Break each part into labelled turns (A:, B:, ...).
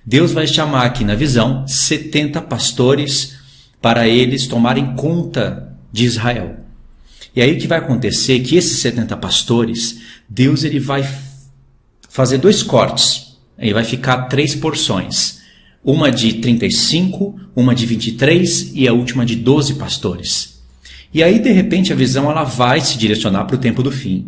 A: Deus vai chamar aqui na visão 70 pastores para eles tomarem conta de Israel. E aí o que vai acontecer é que esses 70 pastores, Deus ele vai fazer 2 cortes. Ele vai ficar 3 porções. Uma de 35, uma de 23 e a última de 12 pastores. E aí de repente a visão ela vai se direcionar para o tempo do fim.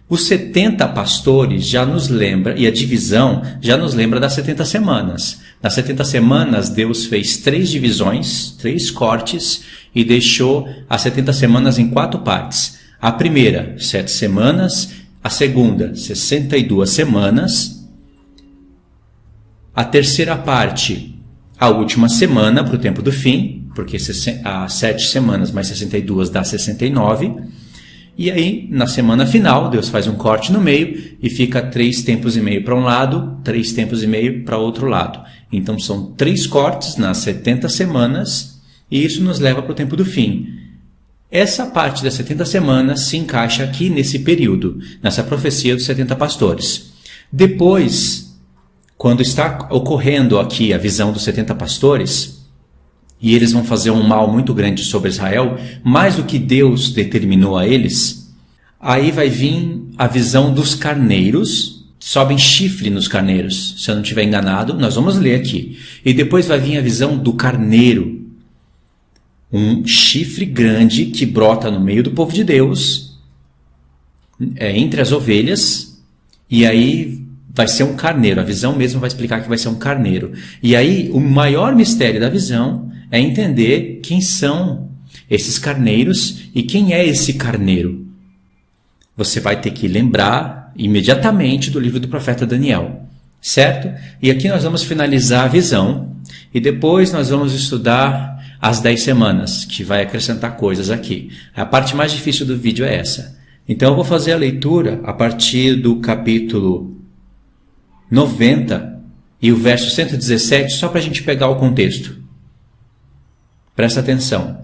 A: Os 70 pastores já nos lembra, e a divisão já nos lembra das 70 semanas. Nas 70 semanas, Deus fez 3 divisões, 3 cortes, e deixou as 70 semanas em 4 partes. A primeira, 7 semanas. A segunda, 62 semanas. A terceira parte, a última semana, para o tempo do fim, porque as 7 semanas mais 62 dá 69. E aí, na semana final, Deus faz um corte no meio e fica 3 tempos e meio para um lado, 3 tempos e meio para outro lado. Então, são 3 cortes nas 70 semanas e isso nos leva para o tempo do fim. Essa parte das 70 semanas se encaixa aqui nesse período, nessa profecia dos 70 pastores. Depois, quando está ocorrendo aqui a visão dos 70 pastores, e eles vão fazer um mal muito grande sobre Israel, mais do que Deus determinou a eles, aí vai vir a visão dos carneiros, sobem chifre nos carneiros, se eu não estiver enganado, nós vamos ler aqui. E depois vai vir a visão do carneiro, um chifre grande que brota no meio do povo de Deus, entre as ovelhas, e aí vai ser um carneiro, a visão mesmo vai explicar que vai ser um carneiro. E aí o maior mistério da visão é entender quem são esses carneiros e quem é esse carneiro. Você vai ter que lembrar imediatamente do livro do profeta Daniel, certo? E aqui nós vamos finalizar a visão e depois nós vamos estudar as 10 semanas, que vai acrescentar coisas aqui. A parte mais difícil do vídeo é essa. Então eu vou fazer a leitura a partir do capítulo 90 e o verso 117, só para a gente pegar o contexto. Presta atenção.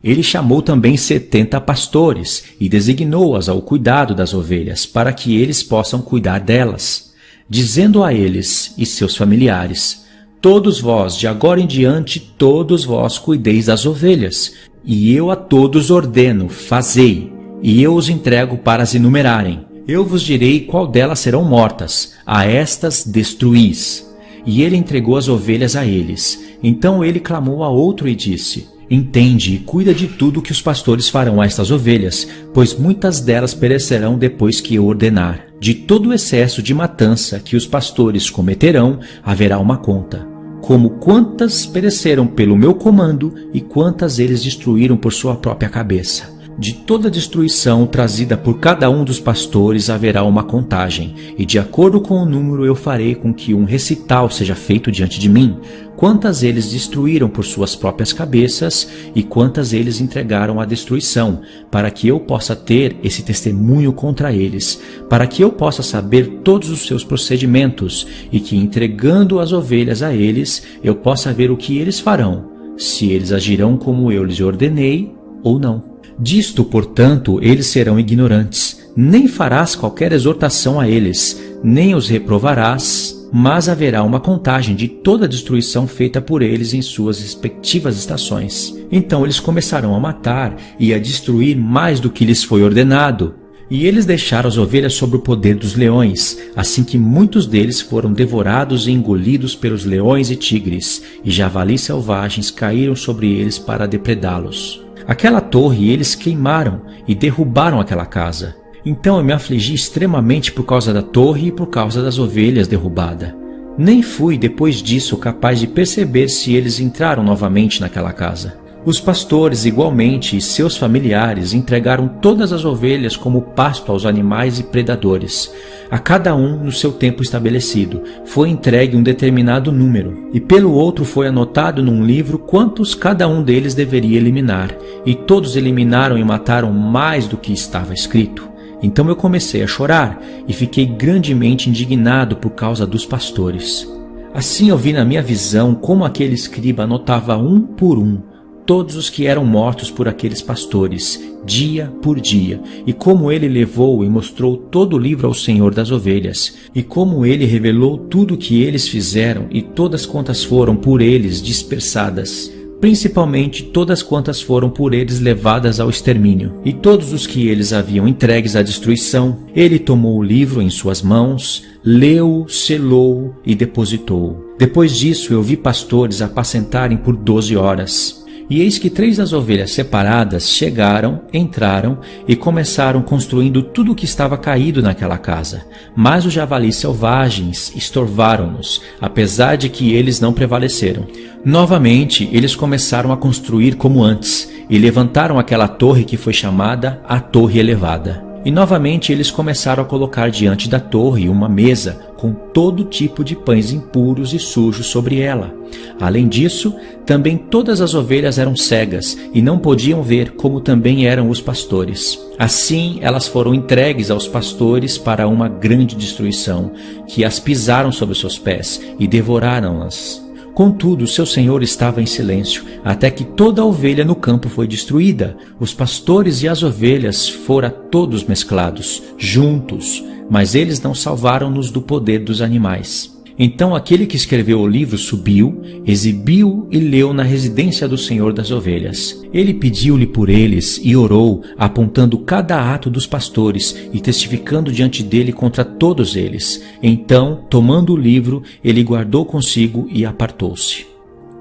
A: Ele chamou também 70 pastores e designou-os ao cuidado das ovelhas, para que eles possam cuidar delas, dizendo a eles e seus familiares: todos vós, de agora em diante, todos vós cuideis das ovelhas, e eu a todos ordeno, fazei, e eu os entrego para as enumerarem. Eu vos direi qual delas serão mortas, a estas destruís. E ele entregou as ovelhas a eles. Então ele clamou a outro e disse: entende e cuida de tudo que os pastores farão a estas ovelhas, pois muitas delas perecerão depois que eu ordenar. De todo o excesso de matança que os pastores cometerão, haverá uma conta, como quantas pereceram pelo meu comando e quantas eles destruíram por sua própria cabeça. De toda destruição trazida por cada um dos pastores haverá uma contagem, e de acordo com o número eu farei com que um recital seja feito diante de mim, quantas eles destruíram por suas próprias cabeças e quantas eles entregaram à destruição, para que eu possa ter esse testemunho contra eles, para que eu possa saber todos os seus procedimentos, e que entregando as ovelhas a eles, eu possa ver o que eles farão, se eles agirão como eu lhes ordenei ou não. Disto, portanto, eles serão ignorantes, nem farás qualquer exortação a eles, nem os reprovarás, mas haverá uma contagem de toda a destruição feita por eles em suas respectivas estações. Então eles começarão a matar e a destruir mais do que lhes foi ordenado. E eles deixaram as ovelhas sob o poder dos leões, assim que muitos deles foram devorados e engolidos pelos leões e tigres, e javalis selvagens caíram sobre eles para depredá-los. Aquela torre eles queimaram e derrubaram aquela casa. Então eu me afligi extremamente por causa da torre e por causa das ovelhas derrubadas. Nem fui depois disso capaz de perceber se eles entraram novamente naquela casa. Os pastores igualmente e seus familiares entregaram todas as ovelhas como pasto aos animais e predadores. A cada um no seu tempo estabelecido foi entregue um determinado número, e pelo outro foi anotado num livro quantos cada um deles deveria eliminar, e todos eliminaram e mataram mais do que estava escrito. Então eu comecei a chorar e fiquei grandemente indignado por causa dos pastores. Assim eu vi na minha visão como aquele escriba anotava um por um todos os que eram mortos por aqueles pastores, dia por dia, e como ele levou e mostrou todo o livro ao Senhor das ovelhas, e como ele revelou tudo o que eles fizeram e todas quantas foram por eles dispersadas, principalmente todas quantas foram por eles levadas ao extermínio, e todos os que eles haviam entregues à destruição. Ele tomou o livro em suas mãos, leu, selou e depositou. Depois disso eu vi pastores apacentarem por 12 horas. E eis que 3 das ovelhas separadas chegaram, entraram e começaram construindo tudo o que estava caído naquela casa. Mas os javalis selvagens estorvaram-nos, apesar de que eles não prevaleceram. Novamente, eles começaram a construir como antes, e levantaram aquela torre que foi chamada a Torre Elevada. E novamente eles começaram a colocar diante da torre uma mesa com todo tipo de pães impuros e sujos sobre ela. Além disso, também todas as ovelhas eram cegas e não podiam ver, como também eram os pastores. Assim elas foram entregues aos pastores para uma grande destruição, que as pisaram sobre seus pés e devoraram-nas. Contudo, seu senhor estava em silêncio, até que toda a ovelha no campo foi destruída. Os pastores e as ovelhas foram todos mesclados, juntos, mas eles não salvaram-nos do poder dos animais. Então aquele que escreveu o livro subiu, exibiu e leu na residência do Senhor das ovelhas. Ele pediu-lhe por eles e orou, apontando cada ato dos pastores e testificando diante dele contra todos eles. Então, tomando o livro, ele guardou consigo e apartou-se.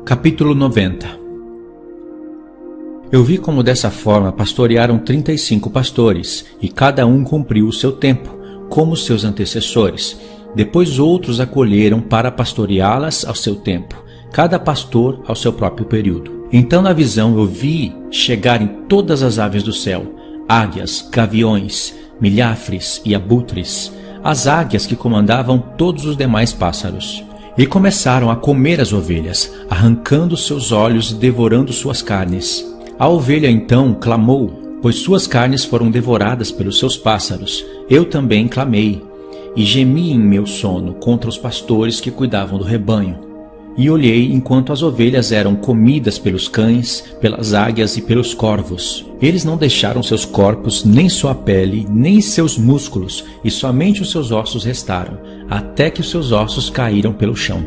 A: Capítulo 90. Eu vi como dessa forma pastorearam 35 pastores, e cada um cumpriu o seu tempo, como seus antecessores. Depois outros acolheram para pastoreá-las ao seu tempo, cada pastor ao seu próprio período. Então na visão eu vi chegarem todas as aves do céu, águias, gaviões, milhafres e abutres, as águias que comandavam todos os demais pássaros. E começaram a comer as ovelhas, arrancando seus olhos e devorando suas carnes. A ovelha então clamou, pois suas carnes foram devoradas pelos seus pássaros. Eu também clamei. E gemi em meu sono contra os pastores que cuidavam do rebanho. E olhei enquanto as ovelhas eram comidas pelos cães, pelas águias e pelos corvos. Eles não deixaram seus corpos, nem sua pele, nem seus músculos, e somente os seus ossos restaram, até que os seus ossos caíram pelo chão.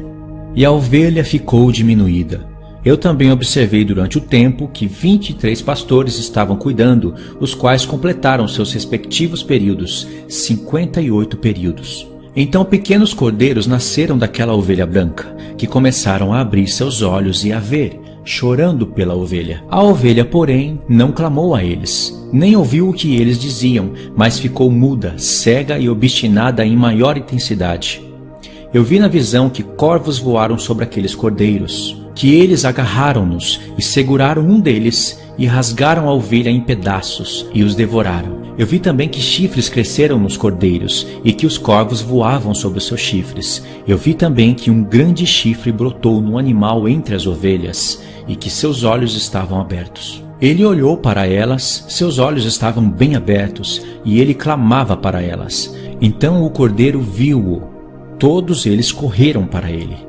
A: E a ovelha ficou diminuída. Eu também observei durante o tempo que 23 pastores estavam cuidando, os quais completaram seus respectivos períodos, 58 períodos. Então pequenos cordeiros nasceram daquela ovelha branca, que começaram a abrir seus olhos e a ver, chorando pela ovelha. A ovelha, porém, não clamou a eles, nem ouviu o que eles diziam, mas ficou muda, cega e obstinada em maior intensidade. Eu vi na visão que corvos voaram sobre aqueles cordeiros, que eles agarraram-nos e seguraram um deles e rasgaram a ovelha em pedaços e os devoraram. Eu vi também que chifres cresceram nos cordeiros e que os corvos voavam sobre os seus chifres. Eu vi também que um grande chifre brotou no animal entre as ovelhas e que seus olhos estavam abertos. Ele olhou para elas, seus olhos estavam bem abertos e ele clamava para elas. Então o cordeiro viu-o. Todos eles correram para ele.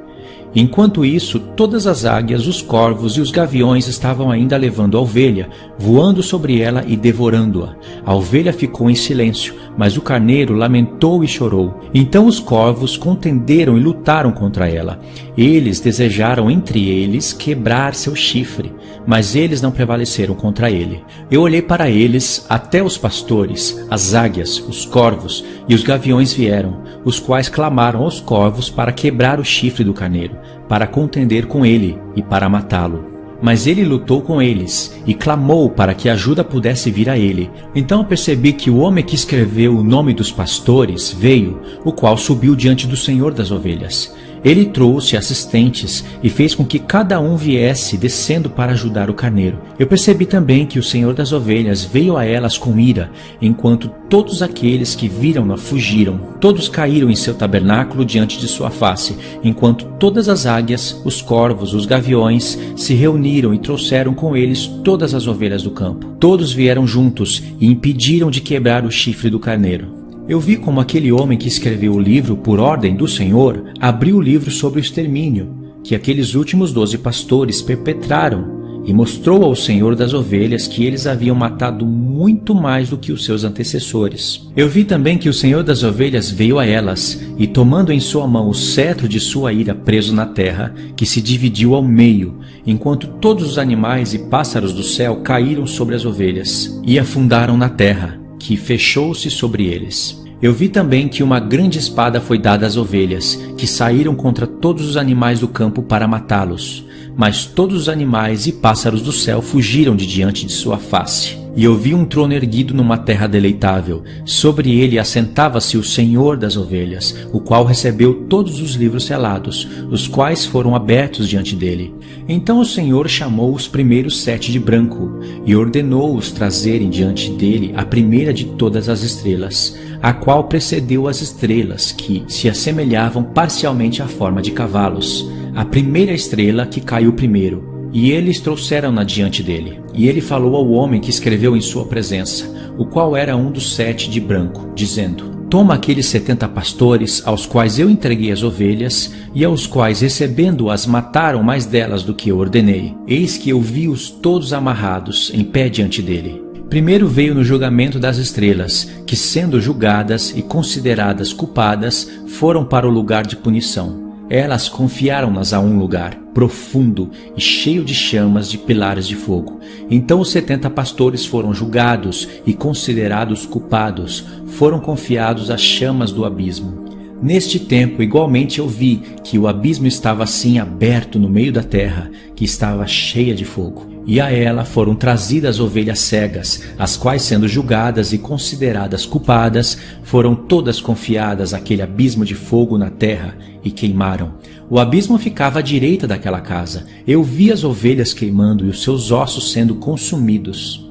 A: Enquanto isso, todas as águias, os corvos e os gaviões estavam ainda levando a ovelha, voando sobre ela e devorando-a. A ovelha ficou em silêncio, mas o carneiro lamentou e chorou. Então os corvos contenderam e lutaram contra ela. Eles desejaram entre eles quebrar seu chifre, mas eles não prevaleceram contra ele. Eu olhei para eles, até os pastores, as águias, os corvos e os gaviões vieram, os quais clamaram aos corvos para quebrar o chifre do carneiro, para contender com ele e para matá-lo. Mas ele lutou com eles e clamou para que ajuda pudesse vir a ele. Então eu percebi que o homem que escreveu o nome dos pastores veio, o qual subiu diante do Senhor das ovelhas. Ele trouxe assistentes e fez com que cada um viesse descendo para ajudar o carneiro. Eu percebi também que o Senhor das ovelhas veio a elas com ira, enquanto todos aqueles que viram-na fugiram. Todos caíram em seu tabernáculo diante de sua face, enquanto todas as águias, os corvos, os gaviões se reuniram e trouxeram com eles todas as ovelhas do campo. Todos vieram juntos e impediram de quebrar o chifre do carneiro. Eu vi como aquele homem que escreveu o livro por ordem do Senhor abriu o livro sobre o extermínio que aqueles últimos 12 pastores perpetraram e mostrou ao Senhor das ovelhas que eles haviam matado muito mais do que os seus antecessores. Eu vi também que o Senhor das ovelhas veio a elas, e tomando em sua mão o cetro de sua ira preso na terra, que se dividiu ao meio, enquanto todos os animais e pássaros do céu caíram sobre as ovelhas, e afundaram na terra, que fechou-se sobre eles. Eu vi também que uma grande espada foi dada às ovelhas, que saíram contra todos os animais do campo para matá-los. Mas todos os animais e pássaros do céu fugiram de diante de sua face. E eu vi um trono erguido numa terra deleitável. Sobre ele assentava-se o Senhor das ovelhas, o qual recebeu todos os livros selados, os quais foram abertos diante dele. Então o Senhor chamou os primeiros 7 de branco, e ordenou-os trazerem diante dele a primeira de todas as estrelas, a qual precedeu as estrelas, que se assemelhavam parcialmente à forma de cavalos, a primeira estrela que caiu primeiro. E eles trouxeram-na diante dele. E ele falou ao homem que escreveu em sua presença, o qual era um dos 7 de branco, dizendo: Toma aqueles 70 pastores, aos quais eu entreguei as ovelhas, e aos quais, recebendo-as, mataram mais delas do que eu ordenei. Eis que eu vi-os todos amarrados, em pé diante dele. Primeiro veio no julgamento das estrelas, que, sendo julgadas e consideradas culpadas, foram para o lugar de punição. Elas confiaram-nas a um lugar profundo e cheio de chamas de pilares de fogo. Então os 70 pastores foram julgados e considerados culpados, foram confiados às chamas do abismo. Neste tempo, igualmente eu vi que o abismo estava assim aberto no meio da terra, que estava cheia de fogo. E a ela foram trazidas ovelhas cegas, as quais, sendo julgadas e consideradas culpadas, foram todas confiadas àquele abismo de fogo na terra, e queimaram. O abismo ficava à direita daquela casa. Eu vi as ovelhas queimando e os seus ossos sendo consumidos.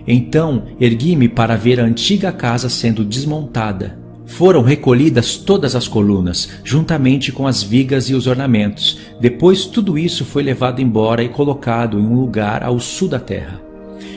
A: Então ergui-me para ver a antiga casa sendo desmontada. Foram recolhidas todas as colunas, juntamente com as vigas e os ornamentos. Depois tudo isso foi levado embora e colocado em um lugar ao sul da terra.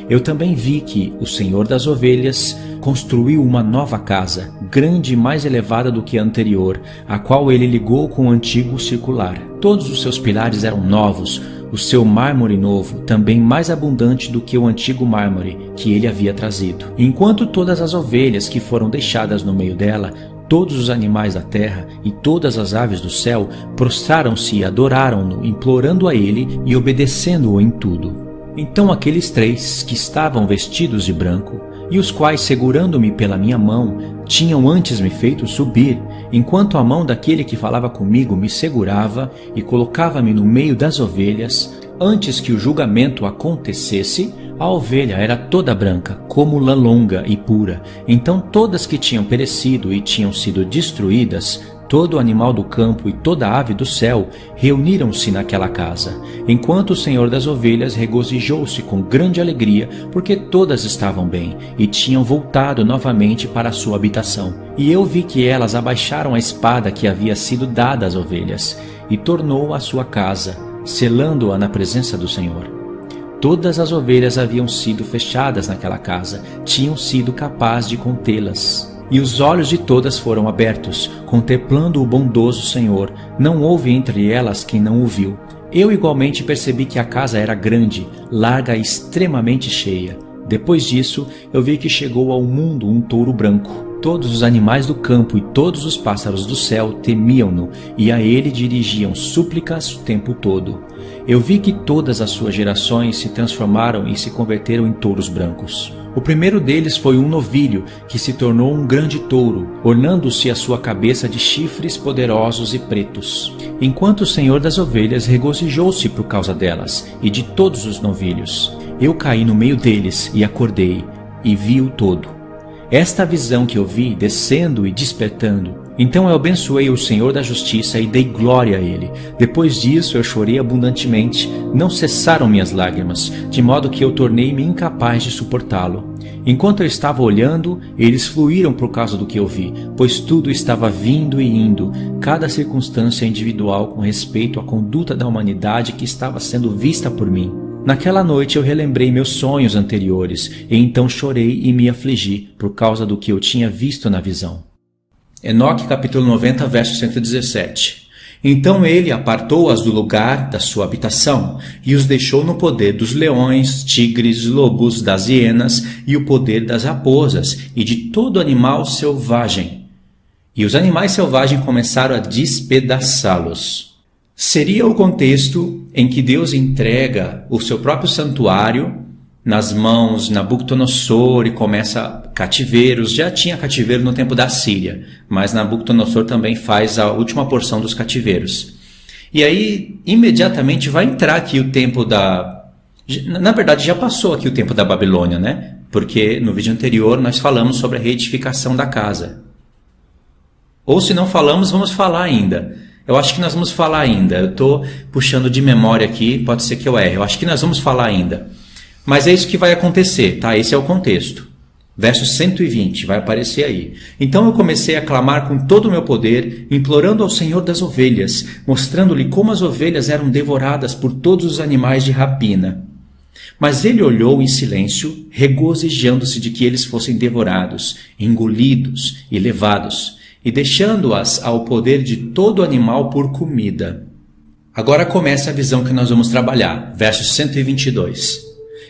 A: Eu também vi que o Senhor das ovelhas construiu uma nova casa, grande e mais elevada do que a anterior, a qual ele ligou com o antigo circular. Todos os seus pilares eram novos, o seu mármore novo, também mais abundante do que o antigo mármore que ele havia trazido. Enquanto todas as ovelhas que foram deixadas no meio dela, todos os animais da terra e todas as aves do céu prostraram-se e adoraram-no, implorando a ele e obedecendo-o em tudo. Então aqueles 3 que estavam vestidos de branco, e os quais, segurando-me pela minha mão, tinham antes me feito subir, enquanto a mão daquele que falava comigo me segurava e colocava-me no meio das ovelhas, antes que o julgamento acontecesse, a ovelha era toda branca, como lã longa e pura. Então todas que tinham perecido e tinham sido destruídas, todo animal do campo e toda ave do céu reuniram-se naquela casa, enquanto o Senhor das ovelhas regozijou-se com grande alegria, porque todas estavam bem e tinham voltado novamente para a sua habitação. E eu vi que elas abaixaram a espada que havia sido dada às ovelhas, e tornou à sua casa, selando-a na presença do Senhor. Todas as ovelhas haviam sido fechadas naquela casa, tinham sido capazes de contê-las. E os olhos de todas foram abertos, contemplando o bondoso Senhor. Não houve entre elas quem não o viu. Eu igualmente percebi que a casa era grande, larga e extremamente cheia. Depois disso, eu vi que chegou ao mundo um touro branco. Todos os animais do campo e todos os pássaros do céu temiam-no, e a ele dirigiam súplicas o tempo todo. Eu vi que todas as suas gerações se transformaram e se converteram em touros brancos. O primeiro deles foi um novilho, que se tornou um grande touro, ornando-se a sua cabeça de chifres poderosos e pretos. Enquanto o Senhor das ovelhas regozijou-se por causa delas e de todos os novilhos. Eu caí no meio deles e acordei, e vi-o todo. Esta visão que eu vi, descendo e despertando. Então eu abençoei o Senhor da justiça e dei glória a ele. Depois disso eu chorei abundantemente, não cessaram minhas lágrimas, de modo que eu tornei-me incapaz de suportá-lo. Enquanto eu estava olhando, eles fluíram por causa do que eu vi, pois tudo estava vindo e indo, cada circunstância individual com respeito à conduta da humanidade que estava sendo vista por mim. Naquela noite eu relembrei meus sonhos anteriores, e então chorei e me afligi por causa do que eu tinha visto na visão. Enoque capítulo 90, verso 117. Então ele apartou-as do lugar da sua habitação e os deixou no poder dos leões, tigres, lobos, das hienas e o poder das raposas e de todo animal selvagem. E os animais selvagens começaram a despedaçá-los. Seria o contexto em que Deus entrega o seu próprio santuário nas mãos de Nabucodonosor e começa cativeiros. Já tinha cativeiro no tempo da Síria, mas Nabucodonosor também faz a última porção dos cativeiros. E aí, imediatamente, vai entrar aqui o tempo da... Na verdade, já passou aqui o tempo da Babilônia, né? Porque no vídeo anterior nós falamos sobre a reedificação da casa. Ou se não falamos, vamos falar ainda. Eu acho que nós vamos falar ainda. Eu estou puxando de memória aqui, pode ser que eu erre. Eu acho que nós vamos falar ainda. Mas é isso que vai acontecer, tá? Esse é o contexto. Verso 120 vai aparecer aí. Então eu comecei a clamar com todo o meu poder, implorando ao Senhor das ovelhas, mostrando-lhe como as ovelhas eram devoradas por todos os animais de rapina. Mas ele olhou em silêncio, regozijando-se de que eles fossem devorados, engolidos e levados, e deixando-as ao poder de todo animal por comida. Agora começa a visão que nós vamos trabalhar. Verso 122.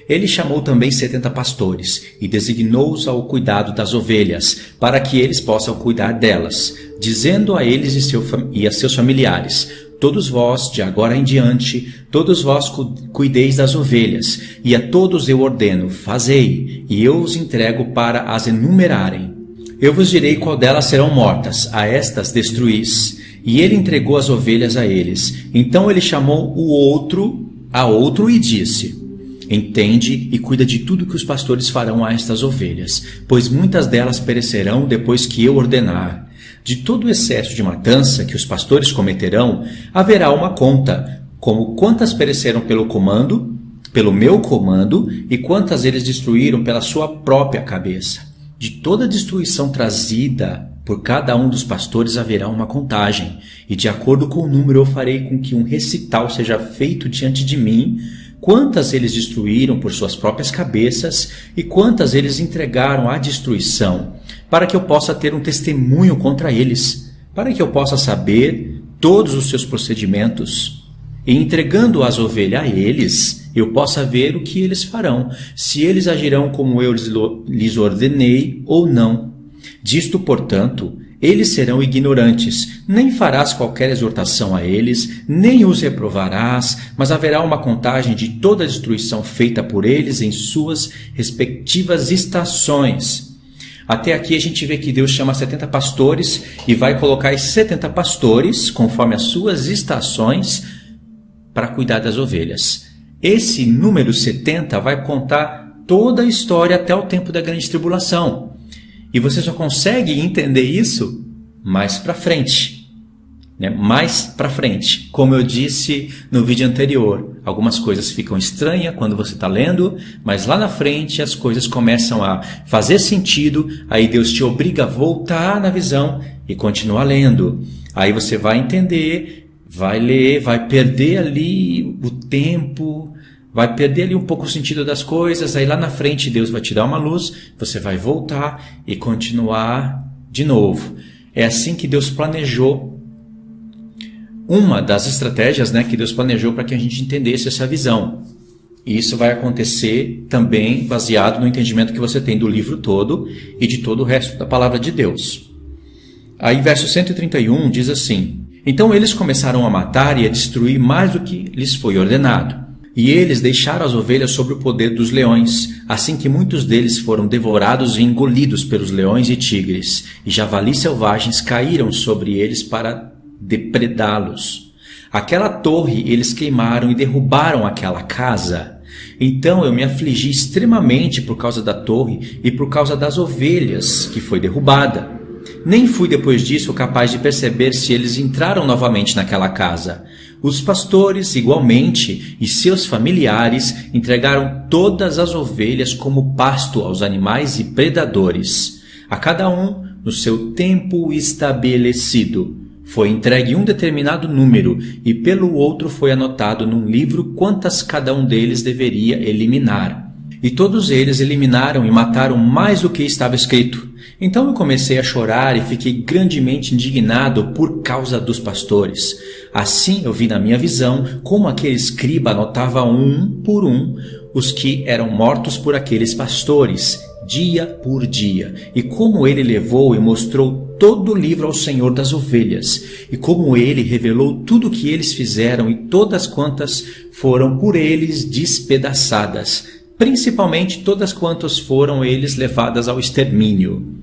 A: Ele chamou também 70 pastores e designou-os ao cuidado das ovelhas, para que eles possam cuidar delas, dizendo a eles e a seus familiares: todos vós, de agora em diante, todos vós cuideis das ovelhas, e a todos eu ordeno: fazei, e eu os entrego para as enumerarem. Eu vos direi qual delas serão mortas, a estas destruís. E ele entregou as ovelhas a eles. Então ele chamou a outro e disse: entende e cuida de tudo que os pastores farão a estas ovelhas, pois muitas delas perecerão depois que eu ordenar. De todo o excesso de matança que os pastores cometerão, haverá uma conta, como quantas pereceram pelo meu comando, e quantas eles destruíram pela sua própria cabeça. De toda a destruição trazida por cada um dos pastores haverá uma contagem, e de acordo com o número eu farei com que um recital seja feito diante de mim, quantas eles destruíram por suas próprias cabeças e quantas eles entregaram à destruição, para que eu possa ter um testemunho contra eles, para que eu possa saber todos os seus procedimentos. E entregando as ovelhas a eles, eu possa ver o que eles farão, se eles agirão como eu lhes ordenei ou não. Disto, portanto, eles serão ignorantes, nem farás qualquer exortação a eles, nem os reprovarás, mas haverá uma contagem de toda a destruição feita por eles em suas respectivas estações. Até aqui a gente vê que Deus chama 70 pastores e vai colocar esses 70 pastores, conforme as suas estações, para cuidar das ovelhas. Esse número 70 vai contar toda a história até o tempo da grande tribulação. E você só consegue entender isso mais para frente. Mais para frente. Como eu disse no vídeo anterior, algumas coisas ficam estranhas quando você está lendo, mas lá na frente as coisas começam a fazer sentido, aí Deus te obriga a voltar na visão e continuar lendo. Aí você vai entender, vai ler, vai perder ali o tempo, vai perder ali um pouco o sentido das coisas, aí lá na frente Deus vai te dar uma luz, você vai voltar e continuar de novo. É assim que Deus planejou. Uma das estratégias, que Deus planejou para que a gente entendesse essa visão. E isso vai acontecer também baseado no entendimento que você tem do livro todo e de todo o resto da palavra de Deus. Aí verso 131 diz assim: então eles começaram a matar e a destruir mais do que lhes foi ordenado. E eles deixaram as ovelhas sob o poder dos leões, assim que muitos deles foram devorados e engolidos pelos leões e tigres, e javalis selvagens caíram sobre eles para depredá-los. Aquela torre eles queimaram e derrubaram aquela casa. Então eu me afligi extremamente por causa da torre e por causa das ovelhas que foi derrubada. Nem fui depois disso capaz de perceber se eles entraram novamente naquela casa. Os pastores, igualmente, e seus familiares entregaram todas as ovelhas como pasto aos animais e predadores, a cada um no seu tempo estabelecido. Foi entregue um determinado número, e pelo outro foi anotado num livro quantas cada um deles deveria eliminar. E todos eles eliminaram e mataram mais do que estava escrito. Então eu comecei a chorar e fiquei grandemente indignado por causa dos pastores. Assim eu vi na minha visão como aquele escriba anotava um por um os que eram mortos por aqueles pastores, dia por dia, e como ele levou e mostrou todo o livro ao Senhor das ovelhas, e como ele revelou tudo o que eles fizeram e todas quantas foram por eles despedaçadas, principalmente todas quantas foram eles levadas ao extermínio.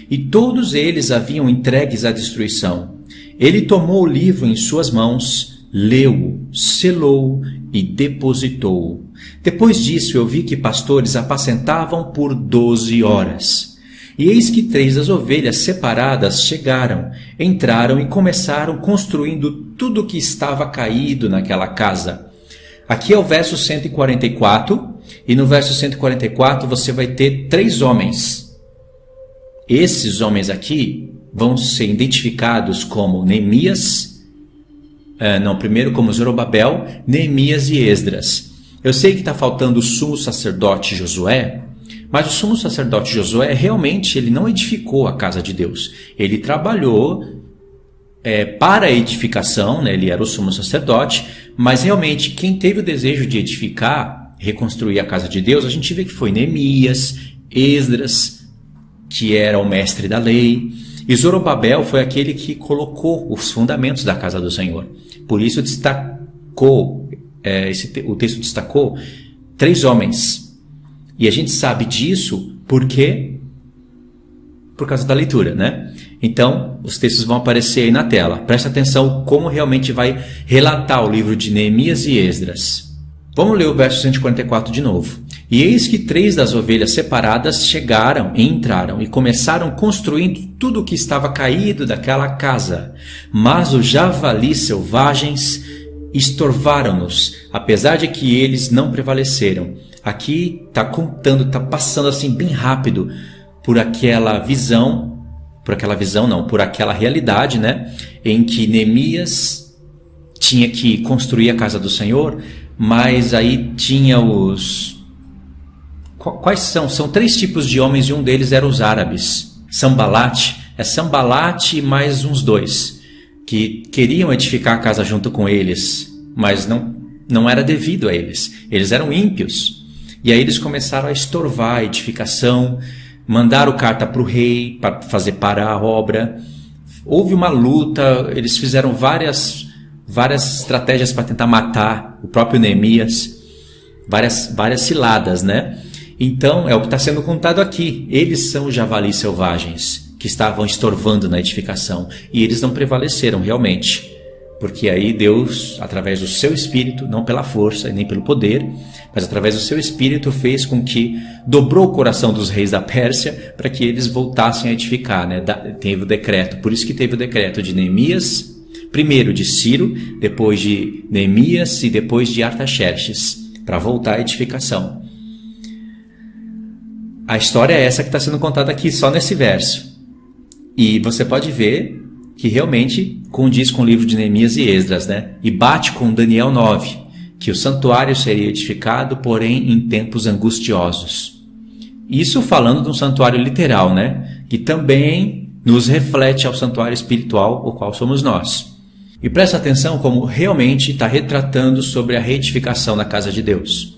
A: E todos eles haviam entregues à destruição. Ele tomou o livro em suas mãos, leu-o, selou-o e depositou-o. Depois disso eu vi que pastores apacentavam por 12 horas. E eis que 3 das ovelhas separadas chegaram, entraram e começaram construindo tudo o que estava caído naquela casa. Aqui é o verso 144, e no verso 144 você vai ter 3 homens. Esses homens aqui vão ser identificados como Neemias, primeiro como Zorobabel, Neemias e Esdras. Eu sei que está faltando o sumo sacerdote Josué, mas o sumo sacerdote Josué realmente ele não edificou a casa de Deus. Ele trabalhou para a edificação, né? Ele era o sumo sacerdote, mas realmente quem teve o desejo de edificar, reconstruir a casa de Deus, a gente vê que foi Neemias, Esdras, que era o mestre da lei, e Zorobabel foi aquele que colocou os fundamentos da casa do Senhor. Por isso destacou, o texto destacou 3 homens. E a gente sabe disso porque por causa da leitura, né? Então, os textos vão aparecer aí na tela. Presta atenção como realmente vai relatar o livro de Neemias e Esdras. Vamos ler o verso 144 de novo. E eis que 3 das ovelhas separadas chegaram e entraram e começaram construindo tudo o que estava caído daquela casa. Mas os javalis selvagens estorvaram-nos, apesar de que eles não prevaleceram. Aqui está contando, está passando assim bem rápido por aquela realidade, né, em que Neemias tinha que construir a casa do Senhor, mas aí tinha quais são? São 3 tipos de homens e um deles eram os árabes. Sanbalate e mais uns 2 que queriam edificar a casa junto com eles, mas não era devido a eles. Eles eram ímpios. E aí eles começaram a estorvar a edificação, mandaram carta para o rei para fazer parar a obra. Houve uma luta, eles fizeram várias estratégias para tentar matar o próprio Neemias, várias ciladas, né? Então, é o que está sendo contado aqui. Eles são os javalis selvagens que estavam estorvando na edificação. E eles não prevaleceram realmente. Porque aí Deus, através do seu Espírito, não pela força e nem pelo poder, mas através do seu Espírito fez com que dobrou o coração dos reis da Pérsia para que eles voltassem a edificar, né? Teve o decreto. Por isso que teve o decreto de Neemias, primeiro de Ciro, depois de Neemias e depois de Artaxerxes, para voltar à edificação. A história é essa que está sendo contada aqui, só nesse verso. E você pode ver que realmente condiz com o livro de Neemias e Esdras, né? E bate com Daniel 9, que o santuário seria edificado, porém em tempos angustiosos. Isso falando de um santuário literal, né? Que também nos reflete ao santuário espiritual, o qual somos nós. E presta atenção como realmente está retratando sobre a reedificação da casa de Deus.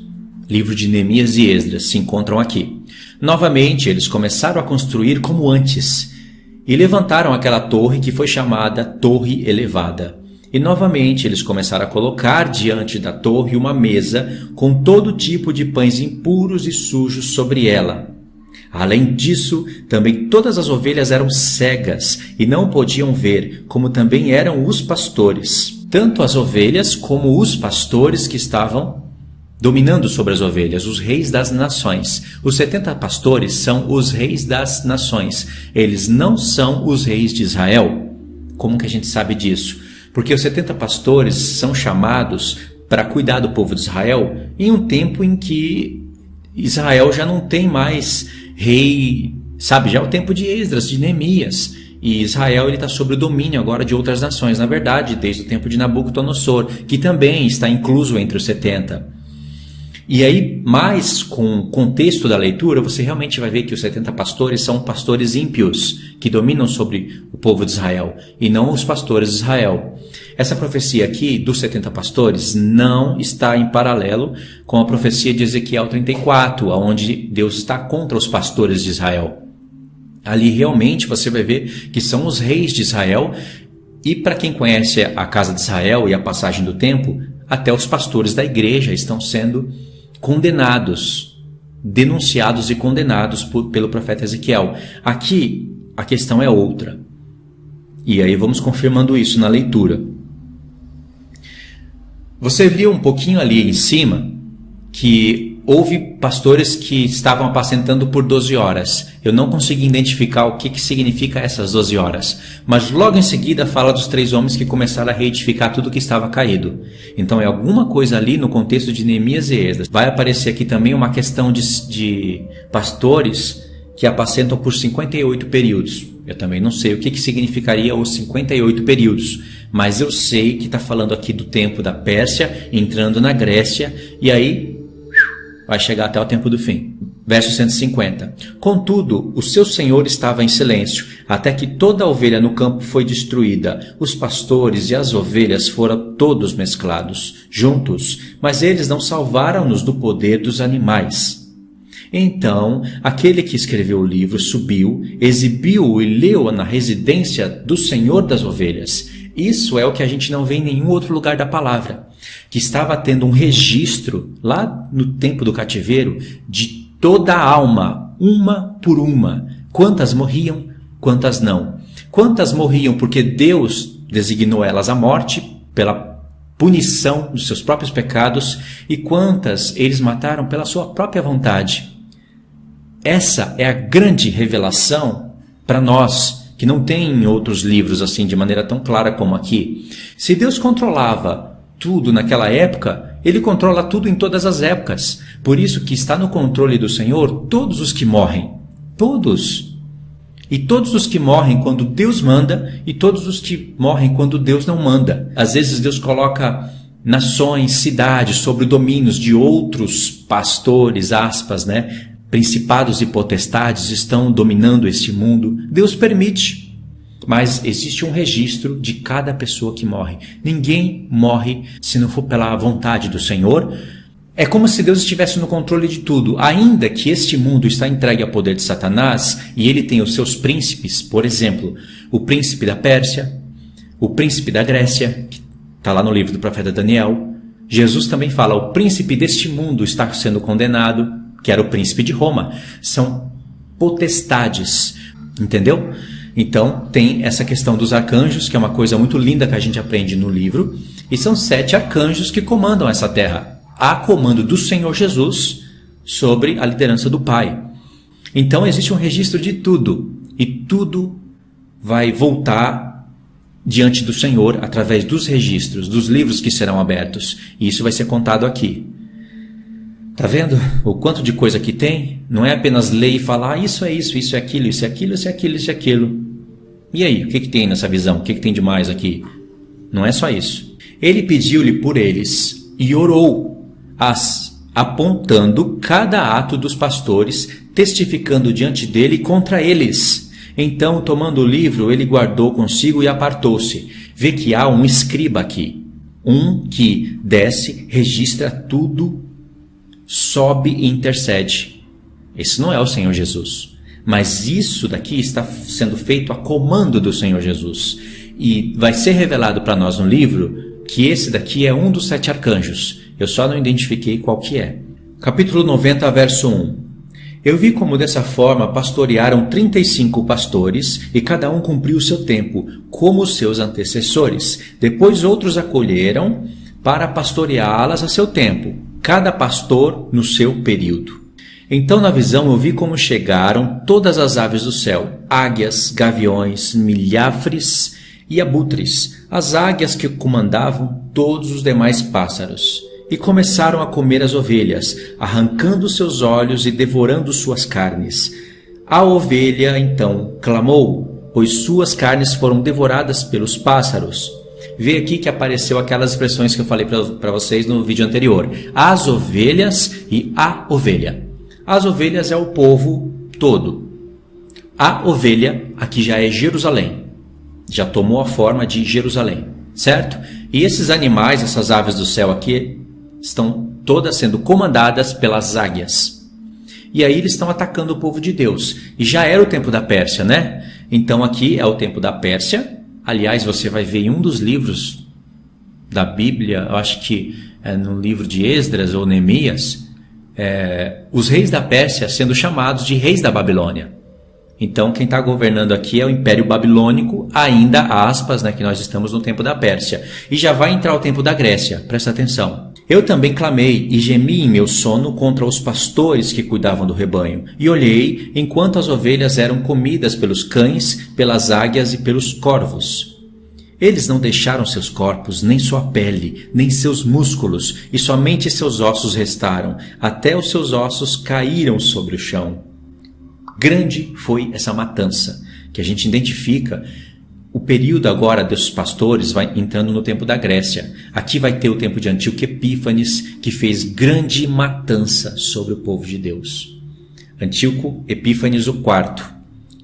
A: Livro de Neemias e Esdras se encontram aqui. Novamente, eles começaram a construir como antes, e levantaram aquela torre que foi chamada Torre Elevada. E novamente eles começaram a colocar diante da torre uma mesa com todo tipo de pães impuros e sujos sobre ela. Além disso, também todas as ovelhas eram cegas e não podiam ver, como também eram os pastores. Tanto as ovelhas como os pastores que estavam dominando sobre as ovelhas, os reis das nações. Os 70 pastores são os reis das nações. Eles não são os reis de Israel. Como que a gente sabe disso? Porque os 70 pastores são chamados para cuidar do povo de Israel em um tempo em que Israel já não tem mais rei, sabe? Já é o tempo de Esdras, de Neemias. E Israel está sob o domínio agora de outras nações. Na verdade, desde o tempo de Nabucodonosor, que também está incluso entre os 70. E aí, mais com o contexto da leitura, você realmente vai ver que os 70 pastores são pastores ímpios, que dominam sobre o povo de Israel, e não os pastores de Israel. Essa profecia aqui dos 70 pastores não está em paralelo com a profecia de Ezequiel 34, onde Deus está contra os pastores de Israel. Ali realmente você vai ver que são os reis de Israel, e para quem conhece a casa de Israel e a passagem do tempo, até os pastores da igreja estão sendo condenados, denunciados e condenados pelo profeta Ezequiel. Aqui a questão é outra. E aí vamos confirmando isso na leitura. Você viu um pouquinho ali em cima que houve pastores que estavam apacentando por 12 horas. Eu não consegui identificar o que significa essas 12 horas. Mas logo em seguida fala dos 3 homens que começaram a reedificar tudo que estava caído. Então é alguma coisa ali no contexto de Neemias e Esdras. Vai aparecer aqui também uma questão de pastores que apacentam por 58 períodos. Eu também não sei o que significaria os 58 períodos. Mas eu sei que está falando aqui do tempo da Pérsia, entrando na Grécia, e aí vai chegar até o tempo do fim. Verso 150. Contudo, o seu senhor estava em silêncio, até que toda a ovelha no campo foi destruída. Os pastores e as ovelhas foram todos mesclados, juntos, mas eles não salvaram-nos do poder dos animais. Então, aquele que escreveu o livro subiu, exibiu-o e leu-o na residência do senhor das ovelhas. Isso é o que a gente não vê em nenhum outro lugar da palavra, que estava tendo um registro, lá no tempo do cativeiro, de toda a alma, uma por uma. Quantas morriam, quantas não. Quantas morriam porque Deus designou elas à morte, pela punição dos seus próprios pecados, e quantas eles mataram pela sua própria vontade. Essa é a grande revelação para nós, que não tem em outros livros assim de maneira tão clara como aqui. Se Deus controlava tudo naquela época, Ele controla tudo em todas as épocas. Por isso que está no controle do Senhor todos os que morrem. Todos. E todos os que morrem quando Deus manda, e todos os que morrem quando Deus não manda. Às vezes Deus coloca nações, cidades, sobre domínios de outros pastores, aspas, né? Principados e potestades estão dominando este mundo. Deus permite, mas existe um registro de cada pessoa que morre. Ninguém morre se não for pela vontade do Senhor. É como se Deus estivesse no controle de tudo. Ainda que este mundo está entregue ao poder de Satanás e ele tem os seus príncipes, por exemplo, o príncipe da Pérsia, o príncipe da Grécia, que está lá no livro do profeta Daniel. Jesus também fala, o príncipe deste mundo está sendo condenado, que era o príncipe de Roma. São potestades, entendeu? Então tem essa questão dos arcanjos, que é uma coisa muito linda que a gente aprende no livro, e são 7 arcanjos que comandam essa terra, a comando do Senhor Jesus sobre a liderança do Pai. Então existe um registro de tudo, e tudo vai voltar diante do Senhor através dos registros, dos livros que serão abertos, e isso vai ser contado aqui. Tá vendo o quanto de coisa que tem? Não é apenas ler e falar, isso é isso, isso é aquilo, isso é aquilo, isso é aquilo, isso é aquilo. E aí, o que tem nessa visão? O que tem de mais aqui? Não é só isso. Ele pediu-lhe por eles e orou, apontando cada ato dos pastores, testificando diante dele contra eles. Então, tomando o livro, ele guardou consigo e apartou-se. Vê que há um escriba aqui, um que desce, registra tudo, sobe e intercede. Esse não é o Senhor Jesus. Mas isso daqui está sendo feito a comando do Senhor Jesus. E vai ser revelado para nós no livro que esse daqui é um dos 7 arcanjos. Eu só não identifiquei qual que é. Capítulo 90, verso 1. Eu vi como dessa forma pastorearam 35 pastores, e cada um cumpriu o seu tempo, como os seus antecessores. Depois outros acolheram para pastoreá-las a seu tempo, cada pastor no seu período. Então na visão eu vi como chegaram todas as aves do céu, águias, gaviões, milhafres e abutres, as águias que comandavam todos os demais pássaros, e começaram a comer as ovelhas, arrancando seus olhos e devorando suas carnes. A ovelha então clamou, pois suas carnes foram devoradas pelos pássaros. vê aqui que apareceu aquelas expressões que eu falei para vocês no vídeo anterior. As ovelhas e a ovelha. As ovelhas é o povo todo. A ovelha aqui já é Jerusalém. Já tomou a forma de Jerusalém, certo? E esses animais, essas aves do céu aqui, estão todas sendo comandadas pelas águias. E aí eles estão atacando o povo de Deus. E já era o tempo da Pérsia, né? Então aqui é o tempo da Pérsia. Aliás, você vai ver em um dos livros da Bíblia, eu acho que é no livro de Esdras ou Neemias, os reis da Pérsia sendo chamados de reis da Babilônia. Então quem está governando aqui é o Império Babilônico, ainda aspas, né, que nós estamos no tempo da Pérsia. E já vai entrar o tempo da Grécia, presta atenção. Eu também clamei e gemi em meu sono contra os pastores que cuidavam do rebanho, e olhei enquanto as ovelhas eram comidas pelos cães, pelas águias e pelos corvos. Eles não deixaram seus corpos, nem sua pele, nem seus músculos, e somente seus ossos restaram, até os seus ossos caíram sobre o chão. Grande foi essa matança, que a gente identifica. O período agora dos pastores vai entrando no tempo da Grécia. Aqui vai ter o tempo de Antíoco Epífanes, que fez grande matança sobre o povo de Deus. Antíoco Epífanes IV,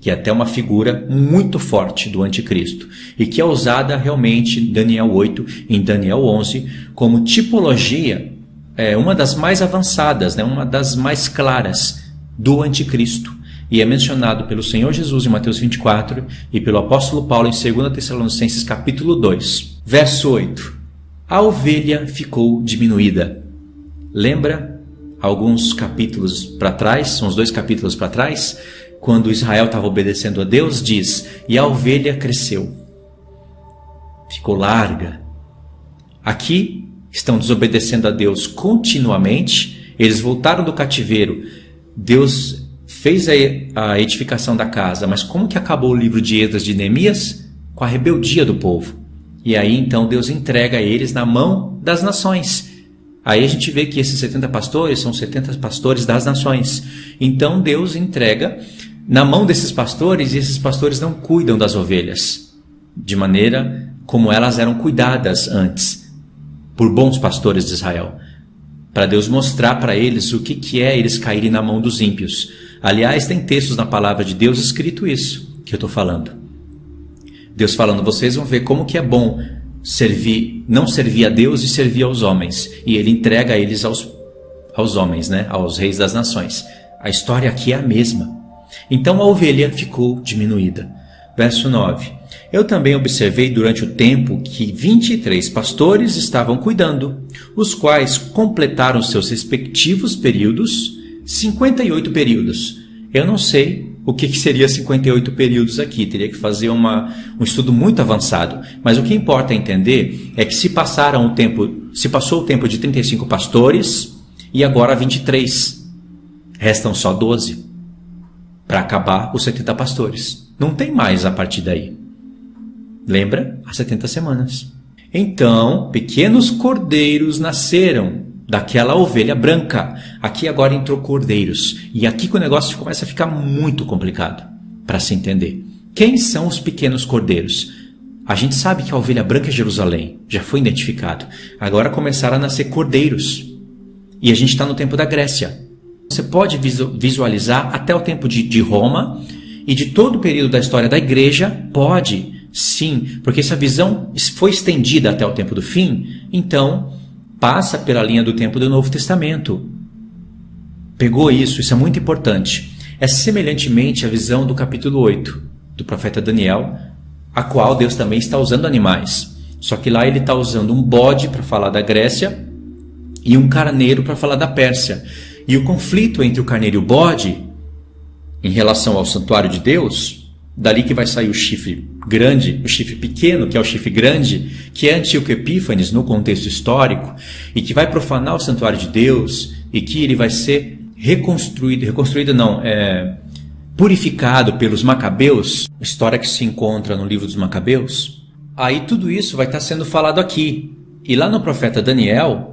A: que é até uma figura muito forte do anticristo, e que é usada realmente em Daniel 8, em Daniel 11, como tipologia, uma das mais avançadas, né, uma das mais claras do anticristo. E é mencionado pelo Senhor Jesus em Mateus 24 e pelo apóstolo Paulo em 2 Tessalonicenses capítulo 2. Verso 8. A ovelha ficou diminuída. Lembra alguns capítulos para trás, uns 2 capítulos para trás, quando Israel estava obedecendo a Deus, diz, e a ovelha cresceu. Ficou larga. Aqui estão desobedecendo a Deus continuamente, eles voltaram do cativeiro, Deus fez a edificação da casa, mas como que acabou o livro de Esdras de Neemias? Com a rebeldia do povo. E aí então Deus entrega eles na mão das nações. Aí a gente vê que esses 70 pastores são 70 pastores das nações. Então Deus entrega na mão desses pastores, e esses pastores não cuidam das ovelhas de maneira como elas eram cuidadas antes por bons pastores de Israel, para Deus mostrar para eles o que é eles caírem na mão dos ímpios. Aliás, tem textos na palavra de Deus escrito isso que eu estou falando. Deus falando, vocês vão ver como que é bom não servir a Deus e servir aos homens. E ele entrega eles aos homens, né? Aos reis das nações. A história aqui é a mesma. Então a ovelha ficou diminuída. Verso 9. Eu também observei durante o tempo que 23 pastores estavam cuidando, os quais completaram seus respectivos períodos, 58 períodos. Eu não sei o que seria 58 períodos aqui, teria que fazer um estudo muito avançado, mas o que importa entender é que se passou o tempo de 35 pastores e agora 23, restam só 12 para acabar os 70 pastores. Não tem mais a partir daí. Lembra? As 70 semanas. Então, pequenos cordeiros nasceram daquela ovelha branca. Aqui agora entrou cordeiros. E aqui que o negócio começa a ficar muito complicado para se entender. Quem são os pequenos cordeiros? A gente sabe que a ovelha branca é Jerusalém. Já foi identificado. Agora começaram a nascer cordeiros. E a gente está no tempo da Grécia. Você pode visualizar até o tempo de Roma e de todo o período da história da igreja? Pode, sim, porque essa visão foi estendida até o tempo do fim, então passa pela linha do tempo do Novo Testamento. Pegou isso é muito importante. É semelhantemente a visão do capítulo 8 do profeta Daniel, a qual Deus também está usando animais. Só que lá ele está usando um bode para falar da Grécia e um carneiro para falar da Pérsia. E o conflito entre o carneiro e o bode, em relação ao santuário de Deus, dali que vai sair o chifre grande, o chifre pequeno, que é o chifre grande, que é Antíoco Epífanes no contexto histórico, e que vai profanar o santuário de Deus, e que ele vai ser purificado pelos Macabeus, história que se encontra no livro dos Macabeus. Aí tudo isso vai estar sendo falado aqui. E lá no profeta Daniel,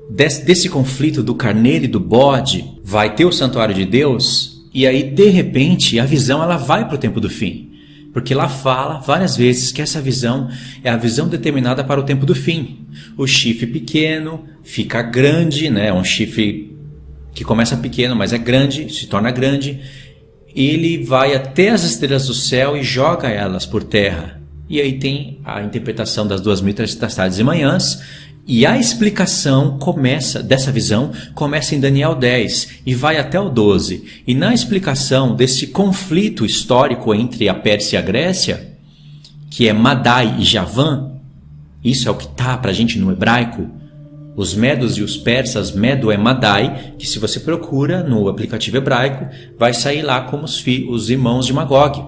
A: desse conflito do carneiro e do bode, vai ter o santuário de Deus, e aí de repente a visão ela vai para o tempo do fim. Porque lá fala várias vezes que essa visão é a visão determinada para o tempo do fim. O chifre pequeno fica grande, né? Um chifre que começa pequeno, mas é grande, se torna grande. Ele vai até as estrelas do céu e joga elas por terra. E aí tem a interpretação das 2.300 tardes e manhãs. E a explicação dessa visão começa em Daniel 10 e vai até o 12. E na explicação desse conflito histórico entre a Pérsia e a Grécia, que é Madai e Javan, isso é o que está para a gente no hebraico. Os medos e os persas, Medo é Madai, que se você procura no aplicativo hebraico, vai sair lá como os irmãos de Magog,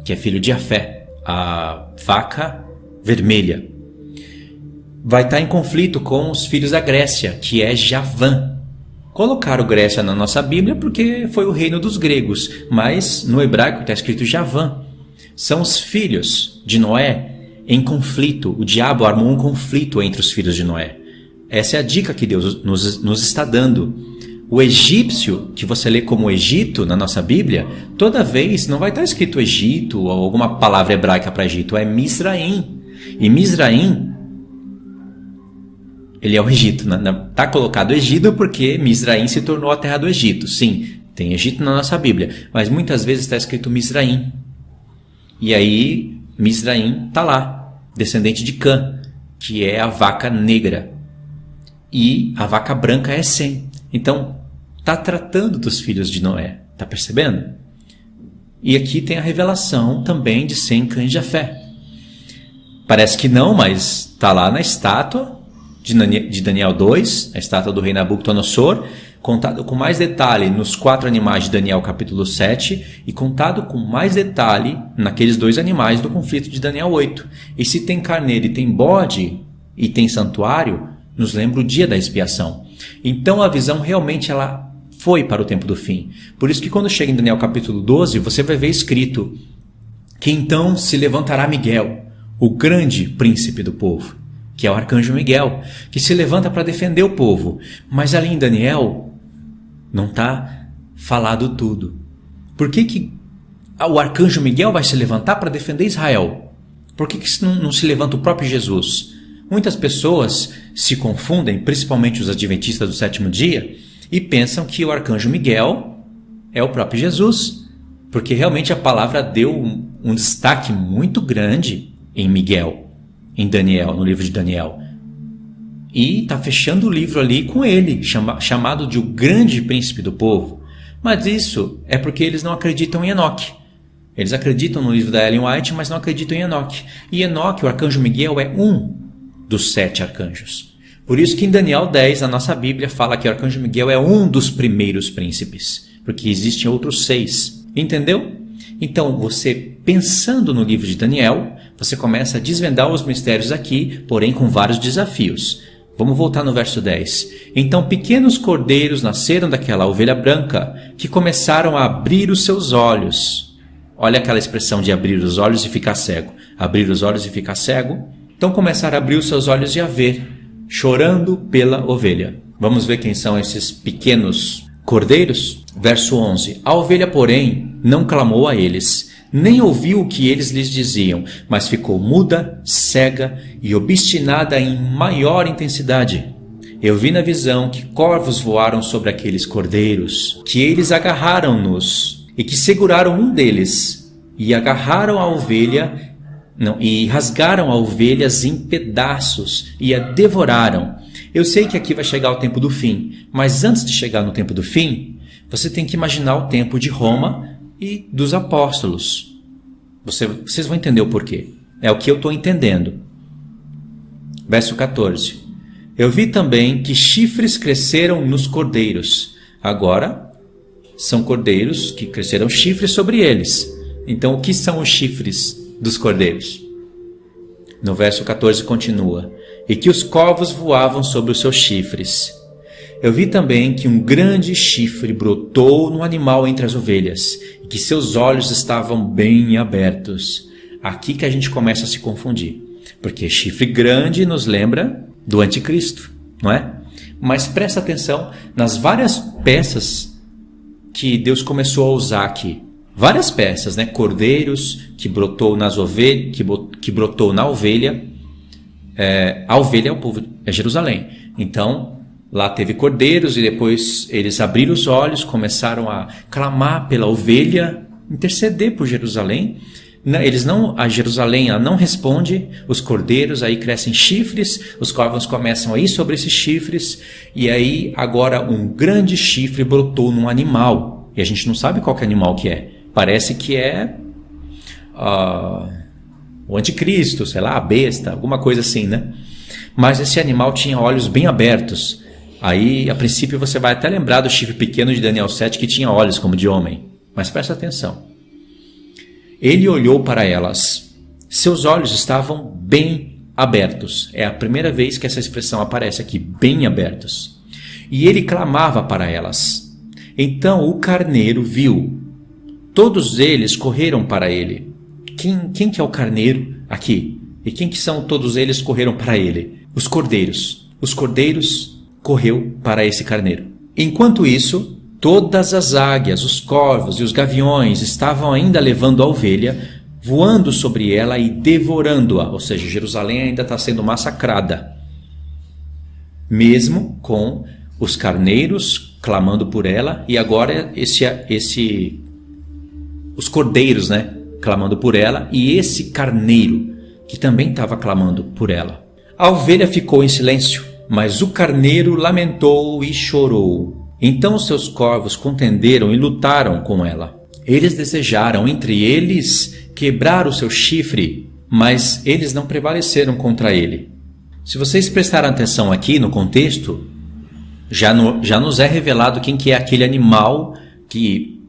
A: que é filho de Jafé, a vaca vermelha. Vai estar em conflito com os filhos da Grécia, que é Javã. Colocaram Grécia na nossa Bíblia porque foi o reino dos gregos, mas no hebraico está escrito Javã. São os filhos de Noé em conflito. O diabo armou um conflito entre os filhos de Noé. Essa é a dica que Deus nos está dando. O egípcio, que você lê como Egito na nossa Bíblia, toda vez não vai estar escrito Egito ou alguma palavra hebraica para Egito, é Mizraim. E Mizraim, ele é o Egito. Está colocado Egito porque Mizraim se tornou a terra do Egito. Sim, tem Egito na nossa Bíblia, mas muitas vezes está escrito Mizraim. E aí Mizraim está lá, descendente de Cã, que é a vaca negra. E a vaca branca é Sem. Então, está tratando dos filhos de Noé. Está percebendo? E aqui tem a revelação também de Sem, Cã e Jafé. Parece que não, mas está lá na estátua de Daniel 2, a estátua do rei Nabucodonosor, contado com mais detalhe nos 4 animais de Daniel capítulo 7 e contado com mais detalhe naqueles 2 animais do conflito de Daniel 8. E se tem carneiro e tem bode e tem santuário, nos lembra o dia da expiação. Então a visão realmente ela foi para o tempo do fim. Por isso que quando chega em Daniel capítulo 12, você vai ver escrito que então se levantará Miguel, o grande príncipe do povo, que é o arcanjo Miguel, que se levanta para defender o povo. Mas ali em Daniel não está falado tudo. Por que o arcanjo Miguel vai se levantar para defender Israel? Por que não se levanta o próprio Jesus? Muitas pessoas se confundem, principalmente os adventistas do 7º dia, e pensam que o arcanjo Miguel é o próprio Jesus, porque realmente a palavra deu um destaque muito grande em Miguel, em Daniel, no livro de Daniel. E está fechando o livro ali com ele, chamado de o grande príncipe do povo. Mas isso é porque eles não acreditam em Enoque. Eles acreditam no livro da Ellen White, mas não acreditam em Enoque. E Enoque, o arcanjo Miguel, é um dos 7 arcanjos. Por isso que em Daniel 10, a nossa Bíblia fala que o arcanjo Miguel é um dos primeiros príncipes, porque existem outros 6. Entendeu? Então, você pensando no livro de Daniel, você começa a desvendar os mistérios aqui, porém com vários desafios. Vamos voltar no verso 10. Então pequenos cordeiros nasceram daquela ovelha branca, que começaram a abrir os seus olhos. Olha aquela expressão de abrir os olhos e ficar cego. Abrir os olhos e ficar cego. Então começaram a abrir os seus olhos e a ver, chorando pela ovelha. Vamos ver quem são esses pequenos cordeiros? Verso 11. A ovelha, porém, não clamou a eles, nem ouviu o que eles lhes diziam, mas ficou muda, cega e obstinada em maior intensidade. Eu vi na visão que corvos voaram sobre aqueles cordeiros, que eles agarraram-nos e que seguraram um deles e agarraram a ovelha, e rasgaram a ovelha em pedaços e a devoraram. Eu sei que aqui vai chegar o tempo do fim, mas antes de chegar no tempo do fim, você tem que imaginar o tempo de Roma e dos apóstolos. Vocês vão entender o porquê. É o que eu estou entendendo. Verso 14. Eu vi também que chifres cresceram nos cordeiros. Agora, são cordeiros que cresceram chifres sobre eles. Então, o que são os chifres dos cordeiros? No verso 14 continua. E que os corvos voavam sobre os seus chifres. Eu vi também que um grande chifre brotou no animal entre as ovelhas, e que seus olhos estavam bem abertos. Aqui que a gente começa a se confundir, porque chifre grande nos lembra do anticristo, não é? Mas presta atenção nas várias peças que Deus começou a usar aqui. várias peças, né? Cordeiros que brotou nas ovelhas, que brotou na ovelha. A ovelha é o povo, é Jerusalém. Então, lá teve cordeiros e depois eles abriram os olhos, começaram a clamar pela ovelha, interceder por Jerusalém. A Jerusalém ela não responde, os cordeiros aí crescem chifres, os corvos começam a ir sobre esses chifres, e aí agora um grande chifre brotou num animal, e a gente não sabe qual que animal que é. Parece que é o anticristo, sei lá, a besta, alguma coisa assim, né? Mas esse animal tinha olhos bem abertos. Aí, a princípio, você vai até lembrar do chifre pequeno de Daniel 7, que tinha olhos como de homem. Mas presta atenção. Ele olhou para elas. Seus olhos estavam bem abertos. É a primeira vez que essa expressão aparece aqui, bem abertos. E ele clamava para elas. Então o carneiro viu. Todos eles correram para ele. Quem que é o carneiro aqui? E quem que são todos eles correram para ele? Os cordeiros. Os cordeiros correu para esse carneiro. Enquanto isso, todas as águias, os corvos e os gaviões estavam ainda levando a ovelha, voando sobre ela e devorando-a. Ou seja, Jerusalém ainda está sendo massacrada. Mesmo com os carneiros clamando por ela, e agora os cordeiros, né, clamando por ela, e esse carneiro que também estava clamando por ela. A ovelha ficou em silêncio, mas o carneiro lamentou e chorou. Então os seus corvos contenderam e lutaram com ela. Eles desejaram entre eles quebrar o seu chifre, mas eles não prevaleceram contra ele. Se vocês prestarem atenção aqui no contexto, já nos é revelado quem que é aquele animal que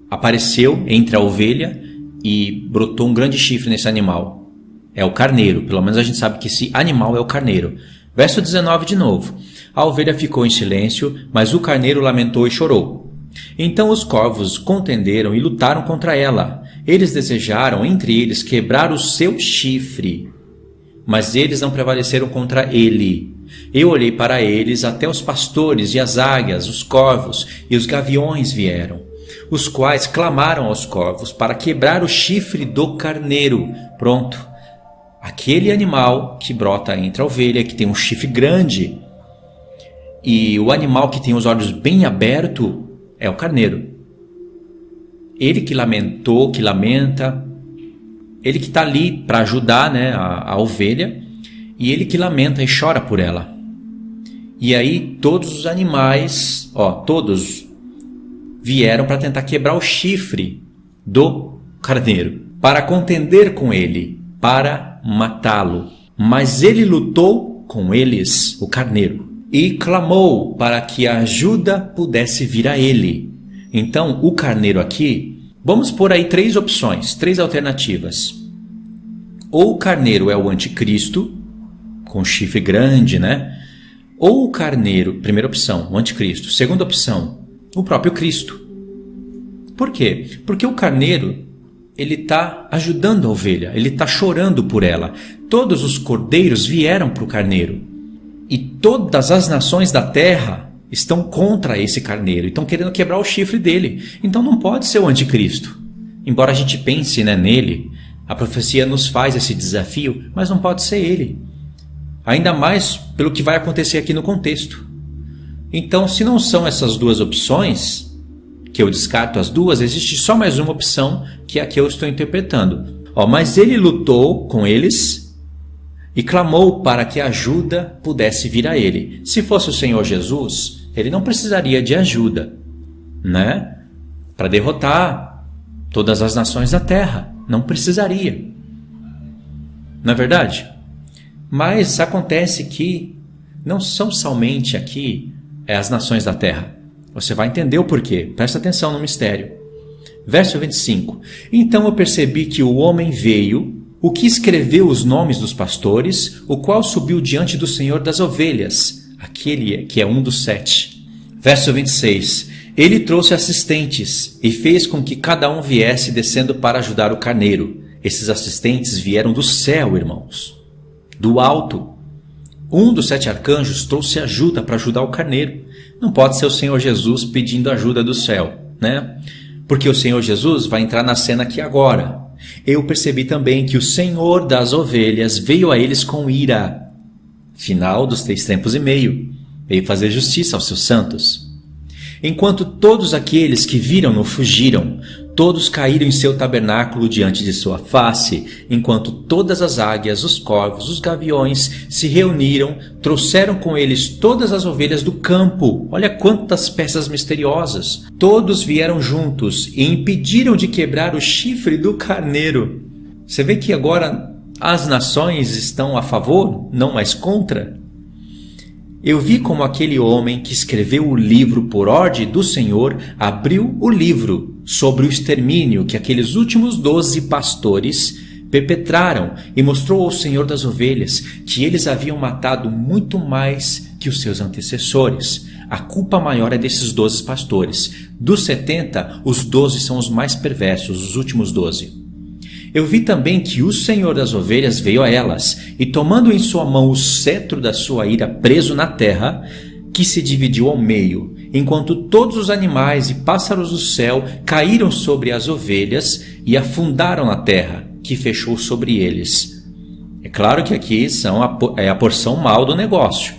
A: apareceu entre a ovelha e brotou um grande chifre nesse animal. É o carneiro, pelo menos a gente sabe que esse animal é o carneiro. Verso 19 de novo. A ovelha ficou em silêncio, mas o carneiro lamentou e chorou. Então os corvos contenderam e lutaram contra ela. Eles desejaram entre eles quebrar o seu chifre, mas eles não prevaleceram contra ele. Eu olhei para eles, até os pastores e as águias, os corvos e os gaviões vieram, os quais clamaram aos corvos para quebrar o chifre do carneiro. Pronto, aquele animal que brota entre a ovelha, que tem um chifre grande, e o animal que tem os olhos bem abertos é o carneiro. Ele que lamentou, que lamenta, ele que está ali para ajudar, né, a ovelha, e ele que lamenta e chora por ela. E aí todos os animais, todos vieram para tentar quebrar o chifre do carneiro, para contender com ele, para matá-lo. Mas ele lutou com eles, o carneiro, e clamou para que a ajuda pudesse vir a ele. Então, o carneiro aqui, vamos pôr aí 3 opções, 3 alternativas. Ou o carneiro é o anticristo, com chifre grande, né? Ou o carneiro, primeira opção, o anticristo. Segunda opção, o próprio Cristo. Por quê? Porque o carneiro, ele está ajudando a ovelha, ele está chorando por ela. Todos os cordeiros vieram para o carneiro. E todas as nações da terra estão contra esse carneiro, estão querendo quebrar o chifre dele. Então não pode ser o anticristo. Embora a gente pense, né, nele, a profecia nos faz esse desafio, mas não pode ser ele. Ainda mais pelo que vai acontecer aqui no contexto. Então, se não são essas 2 opções, que eu descarto as 2, existe só mais uma opção, que é a que eu estou interpretando. Mas ele lutou com eles e clamou para que a ajuda pudesse vir a ele. Se fosse o Senhor Jesus, ele não precisaria de ajuda, né? Para derrotar todas as nações da terra. Não precisaria. Não é verdade? Mas acontece que não são somente aqui as nações da terra. Você vai entender o porquê. Presta atenção no mistério. Verso 25. Então eu percebi que o homem veio, o que escreveu os nomes dos pastores, o qual subiu diante do Senhor das ovelhas, aquele que é um dos 7. Verso 26. Ele trouxe assistentes e fez com que cada um viesse descendo para ajudar o carneiro. Esses assistentes vieram do céu, irmãos, do alto. Um dos 7 arcanjos trouxe ajuda para ajudar o carneiro. Não pode ser o Senhor Jesus pedindo ajuda do céu, né? porque o Senhor Jesus vai entrar na cena aqui agora. Eu percebi também que o Senhor das ovelhas veio a eles com ira. Final dos 3 tempos e meio. Veio fazer justiça aos seus santos. Enquanto todos aqueles que viram-no fugiram, todos caíram em seu tabernáculo diante de sua face, enquanto todas as águias, os corvos, os gaviões se reuniram, trouxeram com eles todas as ovelhas do campo. Olha quantas peças misteriosas! Todos vieram juntos e impediram de quebrar o chifre do carneiro. Você vê que agora as nações estão a favor, não mais contra? Eu vi como aquele homem que escreveu o livro por ordem do Senhor abriu o livro sobre o extermínio que aqueles últimos 12 pastores perpetraram e mostrou ao Senhor das ovelhas que eles haviam matado muito mais que os seus antecessores. A culpa maior é desses 12 pastores. Dos 70, os 12 são os mais perversos, os últimos 12. Eu vi também que o Senhor das ovelhas veio a elas, e tomando em sua mão o cetro da sua ira preso na terra, que se dividiu ao meio, enquanto todos os animais e pássaros do céu caíram sobre as ovelhas e afundaram na terra, que fechou sobre eles. É claro que aqui é a porção mal do negócio.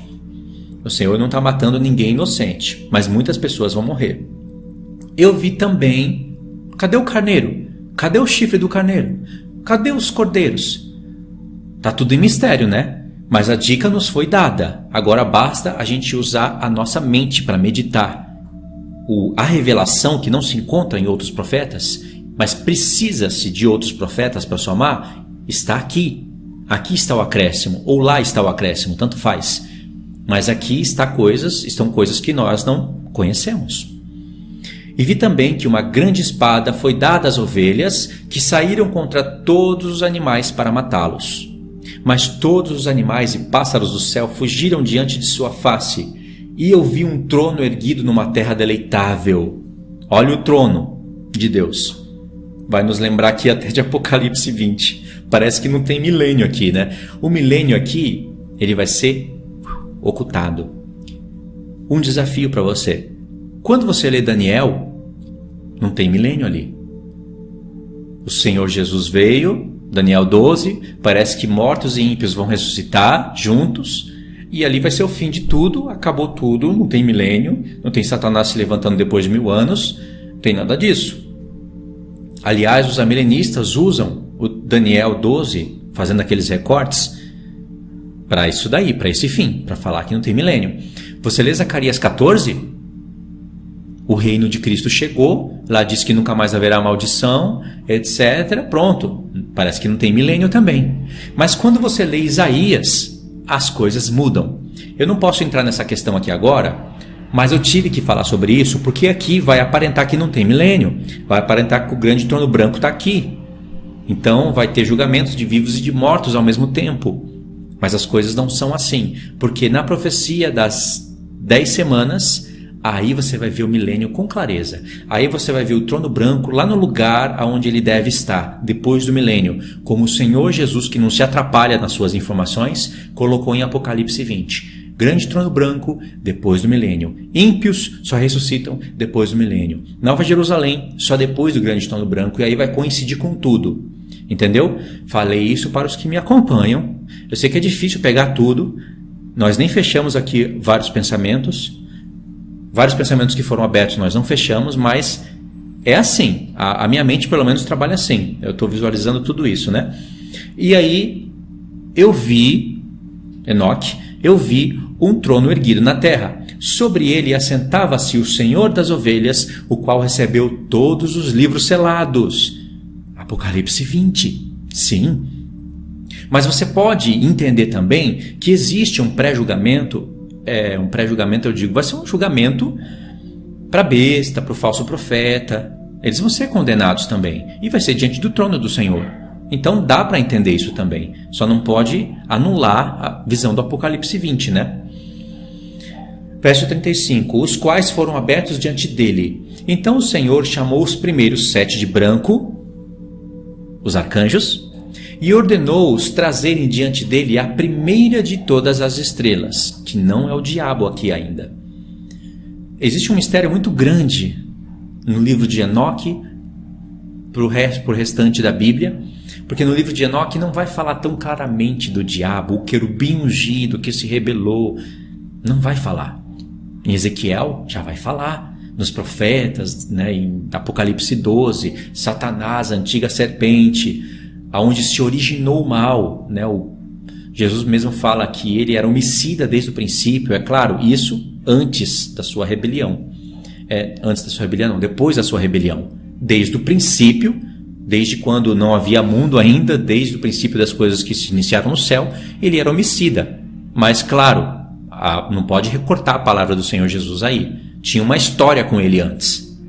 A: O Senhor não está matando ninguém inocente, mas muitas pessoas vão morrer. Eu vi também... Cadê o carneiro? Cadê o chifre do carneiro? Cadê os cordeiros? Tá tudo em mistério, né? Mas a dica nos foi dada. Agora basta a gente usar a nossa mente para meditar. A revelação que não se encontra em outros profetas, mas precisa-se de outros profetas para somar, está aqui. Aqui está o acréscimo, ou lá está o acréscimo, tanto faz. Mas aqui estão coisas que nós não conhecemos. E vi também que uma grande espada foi dada às ovelhas, que saíram contra todos os animais para matá-los. Mas todos os animais e pássaros do céu fugiram diante de sua face, e eu vi um trono erguido numa terra deleitável. Olha o trono de Deus. Vai nos lembrar aqui até de Apocalipse 20. Parece que não tem milênio aqui, né? O milênio aqui, ele vai ser ocultado. Um desafio para você. Quando você lê Daniel, não tem milênio ali. O Senhor Jesus veio, Daniel 12, parece que mortos e ímpios vão ressuscitar juntos, e ali vai ser o fim de tudo, acabou tudo, não tem milênio, não tem Satanás se levantando depois de 1000 anos, não tem nada disso. Aliás, os amilenistas usam o Daniel 12, fazendo aqueles recortes, para isso daí, para esse fim, para falar que não tem milênio. Você lê Zacarias 14... O reino de Cristo chegou, lá diz que nunca mais haverá maldição, etc. Pronto, parece que não tem milênio também. Mas quando você lê Isaías, as coisas mudam. Eu não posso entrar nessa questão aqui agora, mas eu tive que falar sobre isso, porque aqui vai aparentar que não tem milênio, vai aparentar que o grande trono branco está aqui. Então vai ter julgamentos de vivos e de mortos ao mesmo tempo. Mas as coisas não são assim, porque na profecia das 10 semanas... Aí você vai ver o milênio com clareza. Aí você vai ver o trono branco lá no lugar onde ele deve estar, depois do milênio. Como o Senhor Jesus, que não se atrapalha nas suas informações, colocou em Apocalipse 20. Grande trono branco, depois do milênio. Ímpios só ressuscitam depois do milênio. Nova Jerusalém, só depois do grande trono branco. E aí vai coincidir com tudo. Entendeu? Falei isso para os que me acompanham. Eu sei que é difícil pegar tudo. Nós nem fechamos aqui vários pensamentos que foram abertos nós não fechamos, mas é assim. A minha mente pelo menos trabalha assim. Eu estou visualizando tudo isso, né? E aí eu vi, Enoque, eu vi um trono erguido na terra. Sobre ele assentava-se o Senhor das ovelhas, o qual recebeu todos os livros selados. Apocalipse 20. Sim. Mas você pode entender também que existe um pré-julgamento. Um pré-julgamento, eu digo, vai ser um julgamento para a besta, para o falso profeta. Eles vão ser condenados também. E vai ser diante do trono do Senhor. Então dá para entender isso também. Só não pode anular a visão do Apocalipse 20, né? Verso 35. Os quais foram abertos diante dele. Então o Senhor chamou os primeiros 7 de branco, os arcanjos, e ordenou-os trazerem diante dele a primeira de todas as estrelas, que não é o diabo aqui ainda. Existe um mistério muito grande no livro de Enoque pro restante da Bíblia, porque no livro de Enoque não vai falar tão claramente do diabo, o querubim ungido que se rebelou, não vai falar. Em Ezequiel já vai falar, nos profetas, né, em Apocalipse 12, Satanás, a antiga serpente, aonde se originou o mal, né? Jesus mesmo fala que ele era homicida desde o princípio, é claro, isso antes da sua rebelião. Antes da sua rebelião, não, depois da sua rebelião. Desde o princípio, desde quando não havia mundo ainda, desde o princípio das coisas que se iniciaram no céu, ele era homicida. Mas, claro, não pode recortar a palavra do Senhor Jesus aí. Tinha uma história com ele antes.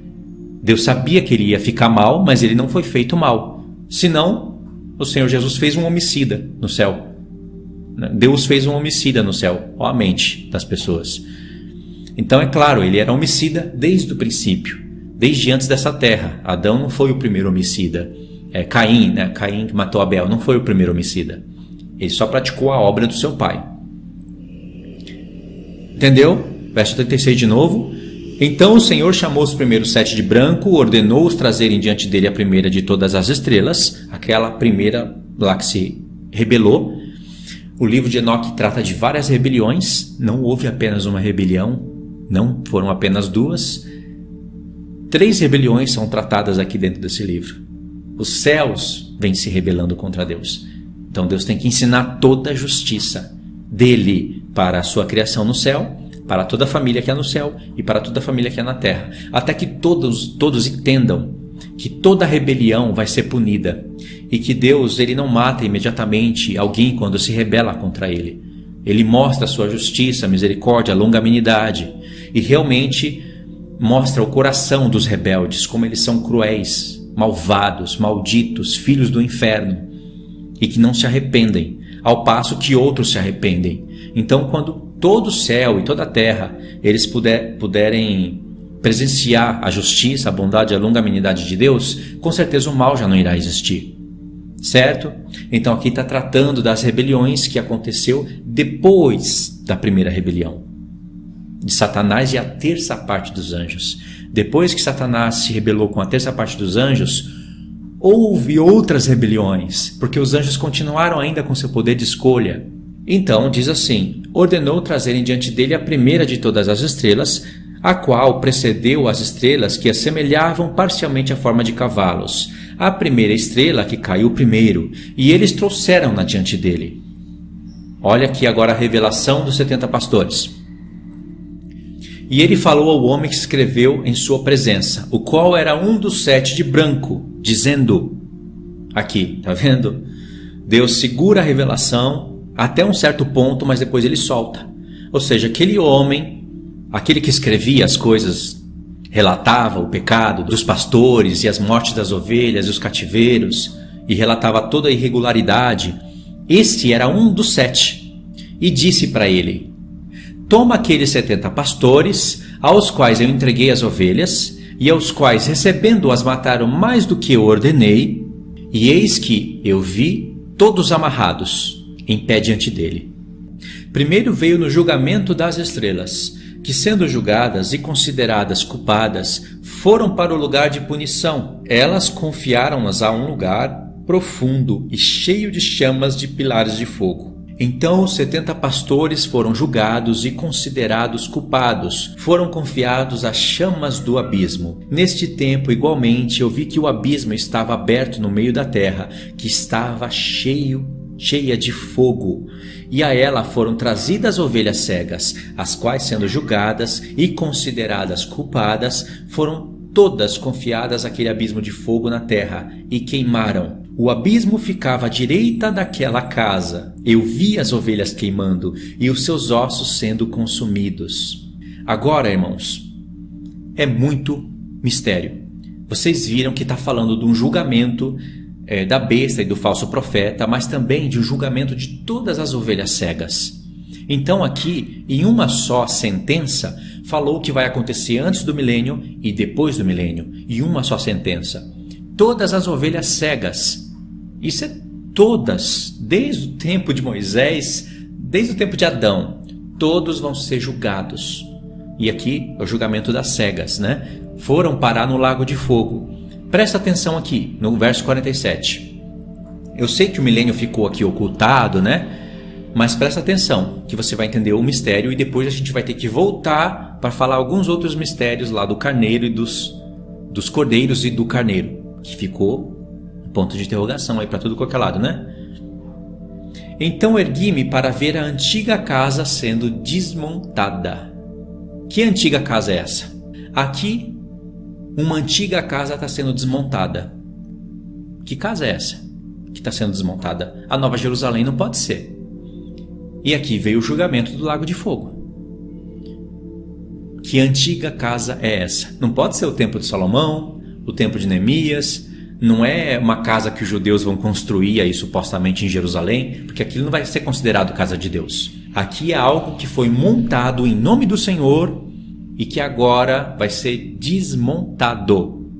A: Deus sabia que ele ia ficar mal, mas ele não foi feito mal. Senão, o Senhor Jesus fez um homicida no céu. Deus fez um homicida no céu. Olha a mente das pessoas. Então, é claro, ele era homicida desde o princípio, desde antes dessa terra. Adão não foi o primeiro homicida. Caim, né? Caim que matou Abel, não foi o primeiro homicida. Ele só praticou a obra do seu pai. Entendeu? Verso 36 de novo. Então o Senhor chamou os primeiros 7 de branco, ordenou-os trazerem diante dele a primeira de todas as estrelas, aquela primeira lá que se rebelou. O livro de Enoque trata de várias rebeliões, não houve apenas uma rebelião, não foram apenas 2. 3 rebeliões são tratadas aqui dentro desse livro. Os céus vêm se rebelando contra Deus. Então Deus tem que ensinar toda a justiça dele para a sua criação no céu, para toda a família que há no céu e para toda a família que há na terra, até que todos entendam que toda rebelião vai ser punida e que Deus ele não mata imediatamente alguém quando se rebela contra ele. Ele mostra a sua justiça, misericórdia, longanimidade e realmente mostra o coração dos rebeldes, como eles são cruéis, malvados, malditos, filhos do inferno e que não se arrependem, ao passo que outros se arrependem. Então, quando todo o céu e toda a terra eles puderem presenciar a justiça, a bondade e a longanimidade de Deus, com certeza o mal já não irá existir. Certo? Então aqui está tratando das rebeliões que aconteceu depois da primeira rebelião de Satanás e a terça parte dos anjos. Depois que Satanás se rebelou com a terça parte dos anjos, houve outras rebeliões, porque os anjos continuaram ainda com seu poder de escolha. Então, diz assim, ordenou trazerem diante dele a primeira de todas as estrelas, a qual precedeu as estrelas que assemelhavam parcialmente a forma de cavalos, a primeira estrela que caiu primeiro, e eles trouxeram-na diante dele. Olha aqui agora a revelação dos 70 pastores. E ele falou ao homem que escreveu em sua presença, o qual era um dos 7 de branco, dizendo, aqui, tá vendo? Deus segura a revelação até um certo ponto, mas depois ele solta. Ou seja, aquele homem, aquele que escrevia as coisas, relatava o pecado dos pastores e as mortes das ovelhas e os cativeiros, e relatava toda a irregularidade, este era um dos 7, e disse para ele, toma aqueles 70 pastores, aos quais eu entreguei as ovelhas, e aos quais recebendo-as mataram mais do que eu ordenei, e eis que eu vi todos amarrados, em pé diante dele. Primeiro veio no julgamento das estrelas, que sendo julgadas e consideradas culpadas, foram para o lugar de punição. Elas confiaram-nas a um lugar profundo e cheio de chamas de pilares de fogo. Então os 70 pastores foram julgados e considerados culpados, foram confiados às chamas do abismo. Neste tempo, igualmente, eu vi que o abismo estava aberto no meio da terra, que estava cheia de fogo, e a ela foram trazidas ovelhas cegas, as quais, sendo julgadas e consideradas culpadas, foram todas confiadas àquele abismo de fogo na terra, e queimaram. O abismo ficava à direita daquela casa. Eu vi as ovelhas queimando, e os seus ossos sendo consumidos. Agora, irmãos, é muito mistério. Vocês viram que está falando de um julgamento da besta e do falso profeta, mas também de um julgamento de todas as ovelhas cegas. Então aqui, em uma só sentença, falou o que vai acontecer antes do milênio e depois do milênio, em uma só sentença. Todas as ovelhas cegas, isso é todas, desde o tempo de Moisés, desde o tempo de Adão, todos vão ser julgados. E aqui é o julgamento das cegas, né? Foram parar no lago de fogo. Presta atenção aqui, no verso 47. Eu sei que o milênio ficou aqui ocultado, né? Mas presta atenção, que você vai entender o mistério e depois a gente vai ter que voltar para falar alguns outros mistérios lá do carneiro e dos cordeiros e do carneiro, que ficou um ponto de interrogação aí para tudo qualquer lado, né? Então ergui-me para ver a antiga casa sendo desmontada. Que antiga casa é essa? Aqui, uma antiga casa está sendo desmontada. Que casa é essa que está sendo desmontada? A Nova Jerusalém não pode ser. E aqui veio o julgamento do lago de fogo. Que antiga casa é essa? Não pode ser o templo de Salomão, o templo de Neemias, não é uma casa que os judeus vão construir aí supostamente em Jerusalém, porque aquilo não vai ser considerado casa de Deus. Aqui é algo que foi montado em nome do Senhor e que agora vai ser desmontado.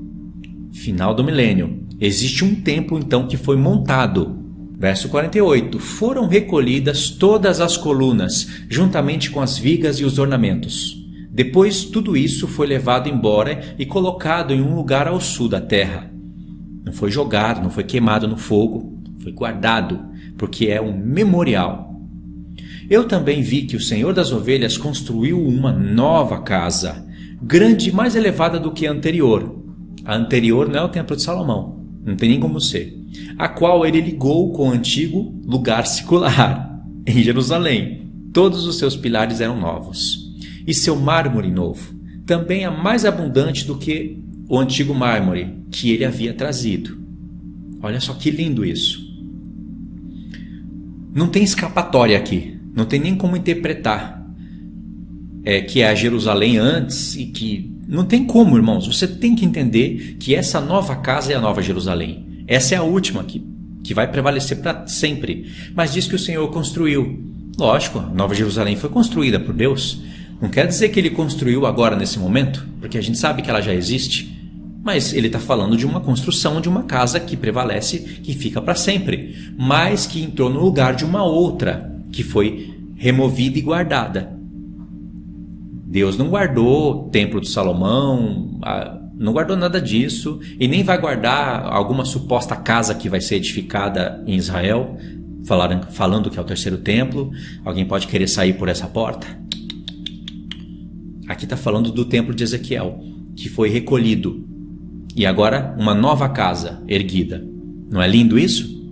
A: Final do milênio. Existe um templo então que foi montado. Verso 48. Foram recolhidas todas as colunas, juntamente com as vigas e os ornamentos. Depois tudo isso foi levado embora e colocado em um lugar ao sul da terra. Não foi jogado, não foi queimado no fogo, foi guardado, porque é um memorial. Eu também vi que o Senhor das Ovelhas construiu uma nova casa, grande e mais elevada do que a anterior. A anterior não é o templo de Salomão, não tem nem como ser. A qual ele ligou com o antigo lugar secular, em Jerusalém. Todos os seus pilares eram novos, e seu mármore novo, também é mais abundante do que o antigo mármore que ele havia trazido. Olha só que lindo isso. Não tem escapatória aqui, não tem nem como interpretar que é a Jerusalém antes e que... Não tem como, irmãos, você tem que entender que essa nova casa é a nova Jerusalém. Essa é a última que vai prevalecer para sempre. Mas diz que o Senhor construiu. Lógico, a nova Jerusalém foi construída por Deus. Não quer dizer que ele construiu agora nesse momento, porque a gente sabe que ela já existe. Mas ele está falando de uma construção de uma casa que prevalece, que fica para sempre, mas que entrou no lugar de uma outra, que foi removida e guardada. Deus não guardou o templo de Salomão, não guardou nada disso, e nem vai guardar alguma suposta casa que vai ser edificada em Israel, falando que é o terceiro templo. Alguém pode querer sair por essa porta? Aqui está falando do templo de Ezequiel, que foi recolhido. E agora uma nova casa erguida. Não é lindo isso?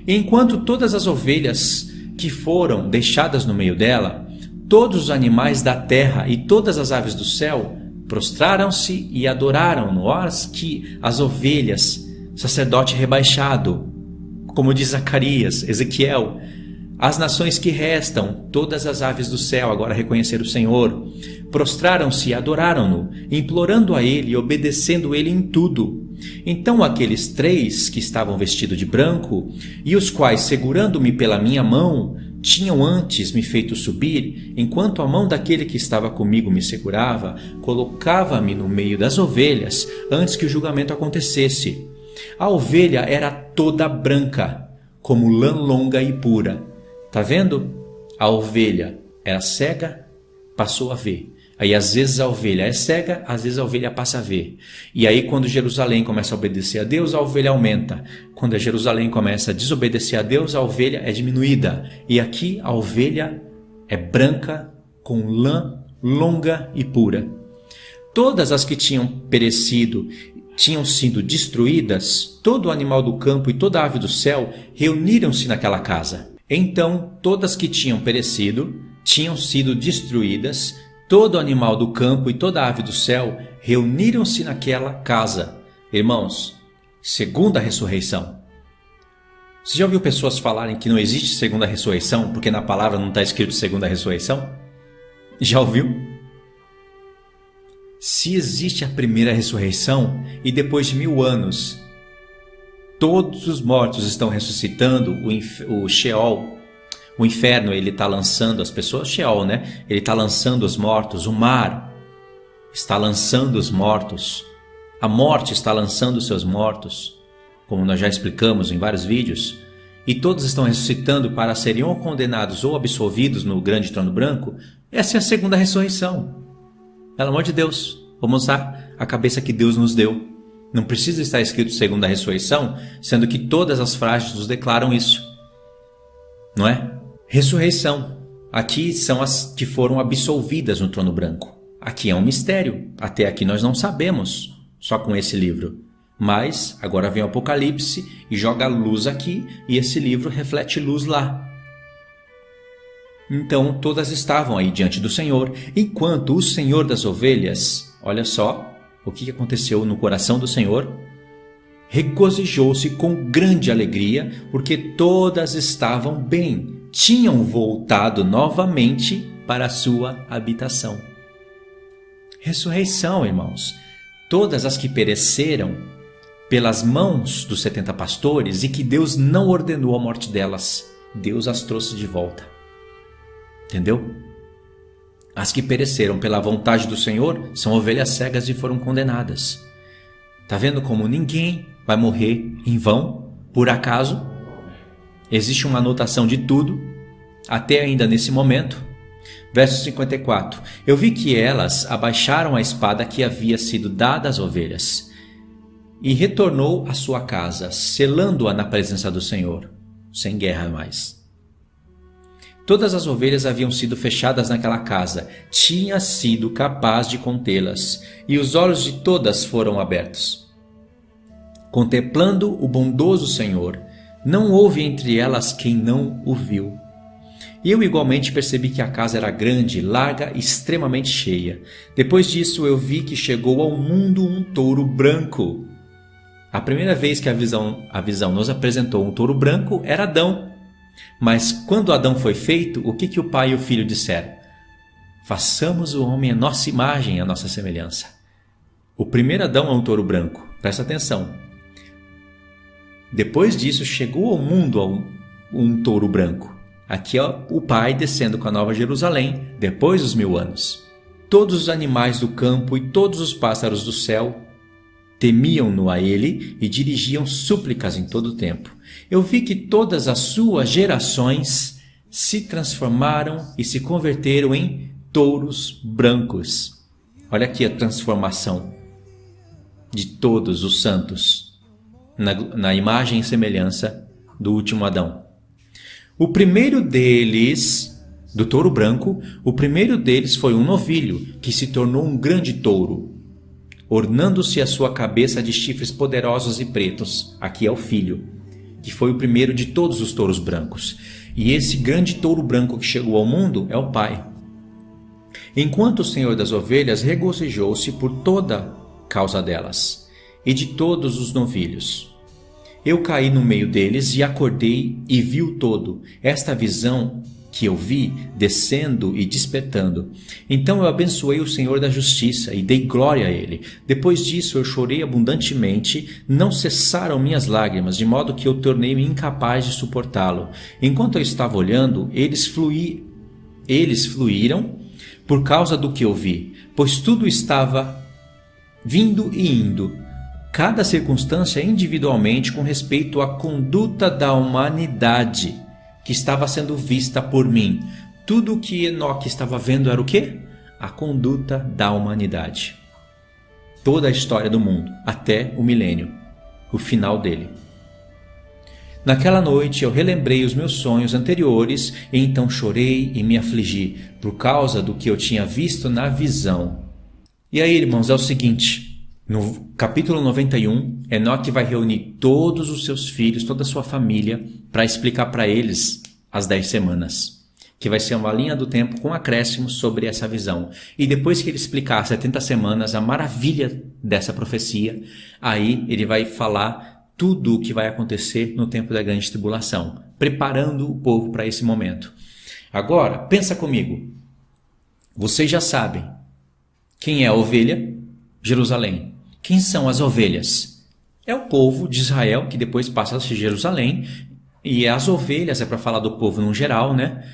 A: Enquanto todas as ovelhas que foram deixadas no meio dela, todos os animais da terra e todas as aves do céu prostraram-se e adoraram-no. Que as ovelhas, sacerdote rebaixado, como diz Zacarias, Ezequiel, as nações que restam, todas as aves do céu agora reconheceram o Senhor, prostraram-se e adoraram-no, implorando a ele e obedecendo ele em tudo. Então aqueles 3 que estavam vestidos de branco, e os quais, segurando-me pela minha mão, tinham antes me feito subir, enquanto a mão daquele que estava comigo me segurava, colocava-me no meio das ovelhas, antes que o julgamento acontecesse. A ovelha era toda branca, como lã longa e pura. Tá vendo? A ovelha era cega, passou a ver. Aí às vezes a ovelha é cega, às vezes a ovelha passa a ver. E aí quando Jerusalém começa a obedecer a Deus, a ovelha aumenta. Quando a Jerusalém começa a desobedecer a Deus, a ovelha é diminuída. E aqui a ovelha é branca, com lã longa e pura. Todas as que tinham perecido, tinham sido destruídas, todo animal do campo e toda ave do céu reuniram-se naquela casa. Então todas que tinham perecido, tinham sido destruídas, todo animal do campo e toda ave do céu reuniram-se naquela casa. Irmãos, segunda ressurreição. Você já ouviu pessoas falarem que não existe segunda ressurreição porque na palavra não está escrito segunda ressurreição? Já ouviu? Se existe a primeira ressurreição e depois de 1000 anos todos os mortos estão ressuscitando, o Sheol, o inferno, ele está lançando as pessoas, Sheol, né? Ele está lançando os mortos, o mar está lançando os mortos, a morte está lançando os seus mortos, como nós já explicamos em vários vídeos, e todos estão ressuscitando para serem ou condenados ou absolvidos no grande trono branco. Essa é a segunda ressurreição. Pelo amor de Deus, vamos usar a cabeça que Deus nos deu. Não precisa estar escrito segundo a ressurreição, sendo que todas as frases nos declaram isso. Não é? Ressurreição. Aqui são as que foram absolvidas no trono branco. Aqui é um mistério. Até aqui nós não sabemos, só com esse livro. Mas agora vem o Apocalipse e joga luz aqui, e esse livro reflete luz lá. Então todas estavam aí diante do Senhor, enquanto o Senhor das ovelhas, olha só o que aconteceu no coração do Senhor, regozijou-se com grande alegria, porque todas estavam bem, tinham voltado novamente para a sua habitação. Ressurreição, irmãos. Todas as que pereceram pelas mãos dos 70 pastores e que Deus não ordenou a morte delas, Deus as trouxe de volta. Entendeu? As que pereceram pela vontade do Senhor são ovelhas cegas e foram condenadas. Está vendo como ninguém vai morrer em vão, por acaso? Existe uma anotação de tudo, até ainda nesse momento. Verso 54. Eu vi que elas abaixaram a espada que havia sido dada às ovelhas, e retornou à sua casa, selando-a na presença do Senhor, sem guerra mais. Todas as ovelhas haviam sido fechadas naquela casa, tinha sido capaz de contê-las, e os olhos de todas foram abertos. Contemplando o bondoso Senhor, não houve entre elas quem não o viu. E eu igualmente percebi que a casa era grande, larga e extremamente cheia. Depois disso eu vi que chegou ao mundo um touro branco. A primeira vez que a visão nos apresentou um touro branco era Adão. Mas quando Adão foi feito, o que o pai e o filho disseram? Façamos o homem à nossa imagem, à nossa semelhança. O primeiro Adão é um touro branco, presta atenção. Depois disso chegou ao mundo um touro branco. Aqui é o pai descendo com a Nova Jerusalém, depois dos 1000 anos. Todos os animais do campo e todos os pássaros do céu temiam-no a ele e dirigiam súplicas em todo o tempo. Eu vi que todas as suas gerações se transformaram e se converteram em touros brancos. Olha aqui a transformação de todos os santos na imagem e semelhança do último Adão. O primeiro deles, do touro branco, o primeiro deles foi um novilho que se tornou um grande touro, ornando-se a sua cabeça de chifres poderosos e pretos. Aqui é o filho, que foi o primeiro de todos os touros brancos. E esse grande touro branco que chegou ao mundo é o pai. Enquanto o Senhor das ovelhas regozijou-se por toda causa delas e de todos os novilhos. Eu caí no meio deles e acordei e vi o todo. Esta visão que eu vi descendo e despertando. Então eu abençoei o Senhor da justiça e dei glória a ele. Depois disso eu chorei abundantemente, não cessaram minhas lágrimas, de modo que eu tornei-me incapaz de suportá-lo. Enquanto eu estava olhando, eles fluíram por causa do que eu vi, pois tudo estava vindo e indo, cada circunstância individualmente com respeito à conduta da humanidade que estava sendo vista por mim. Tudo o que Enoque estava vendo era o quê? A conduta da humanidade. Toda a história do mundo, até o milênio, o final dele. Naquela noite eu relembrei os meus sonhos anteriores e então chorei e me afligi por causa do que eu tinha visto na visão. E aí, irmãos, é o seguinte, no capítulo 91, Enoque vai reunir todos os seus filhos, toda a sua família, para explicar para eles as 10 semanas, que vai ser uma linha do tempo com acréscimos sobre essa visão. E depois que ele explicar as 70 semanas, a maravilha dessa profecia, aí ele vai falar tudo o que vai acontecer no tempo da grande tribulação, preparando o povo para esse momento. Agora, pensa comigo. Vocês já sabem quem é a ovelha? Jerusalém. Quem são as ovelhas? É o povo de Israel, que depois passa a ser Jerusalém, e as ovelhas é para falar do povo no geral, né?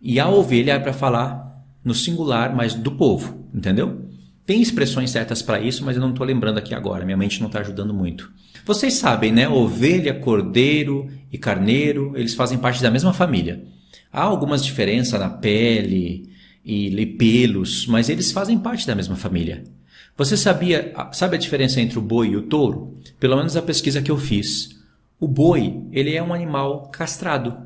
A: E a ovelha é para falar no singular, mas do povo, entendeu? Tem expressões certas para isso, mas eu não estou lembrando aqui agora, minha mente não está ajudando muito. Vocês sabem, né? Ovelha, cordeiro e carneiro, eles fazem parte da mesma família. Há algumas diferenças na pele e pelos, mas eles fazem parte da mesma família. Você sabe a diferença entre o boi e o touro? Pelo menos a pesquisa que eu fiz. O boi, ele é um animal castrado.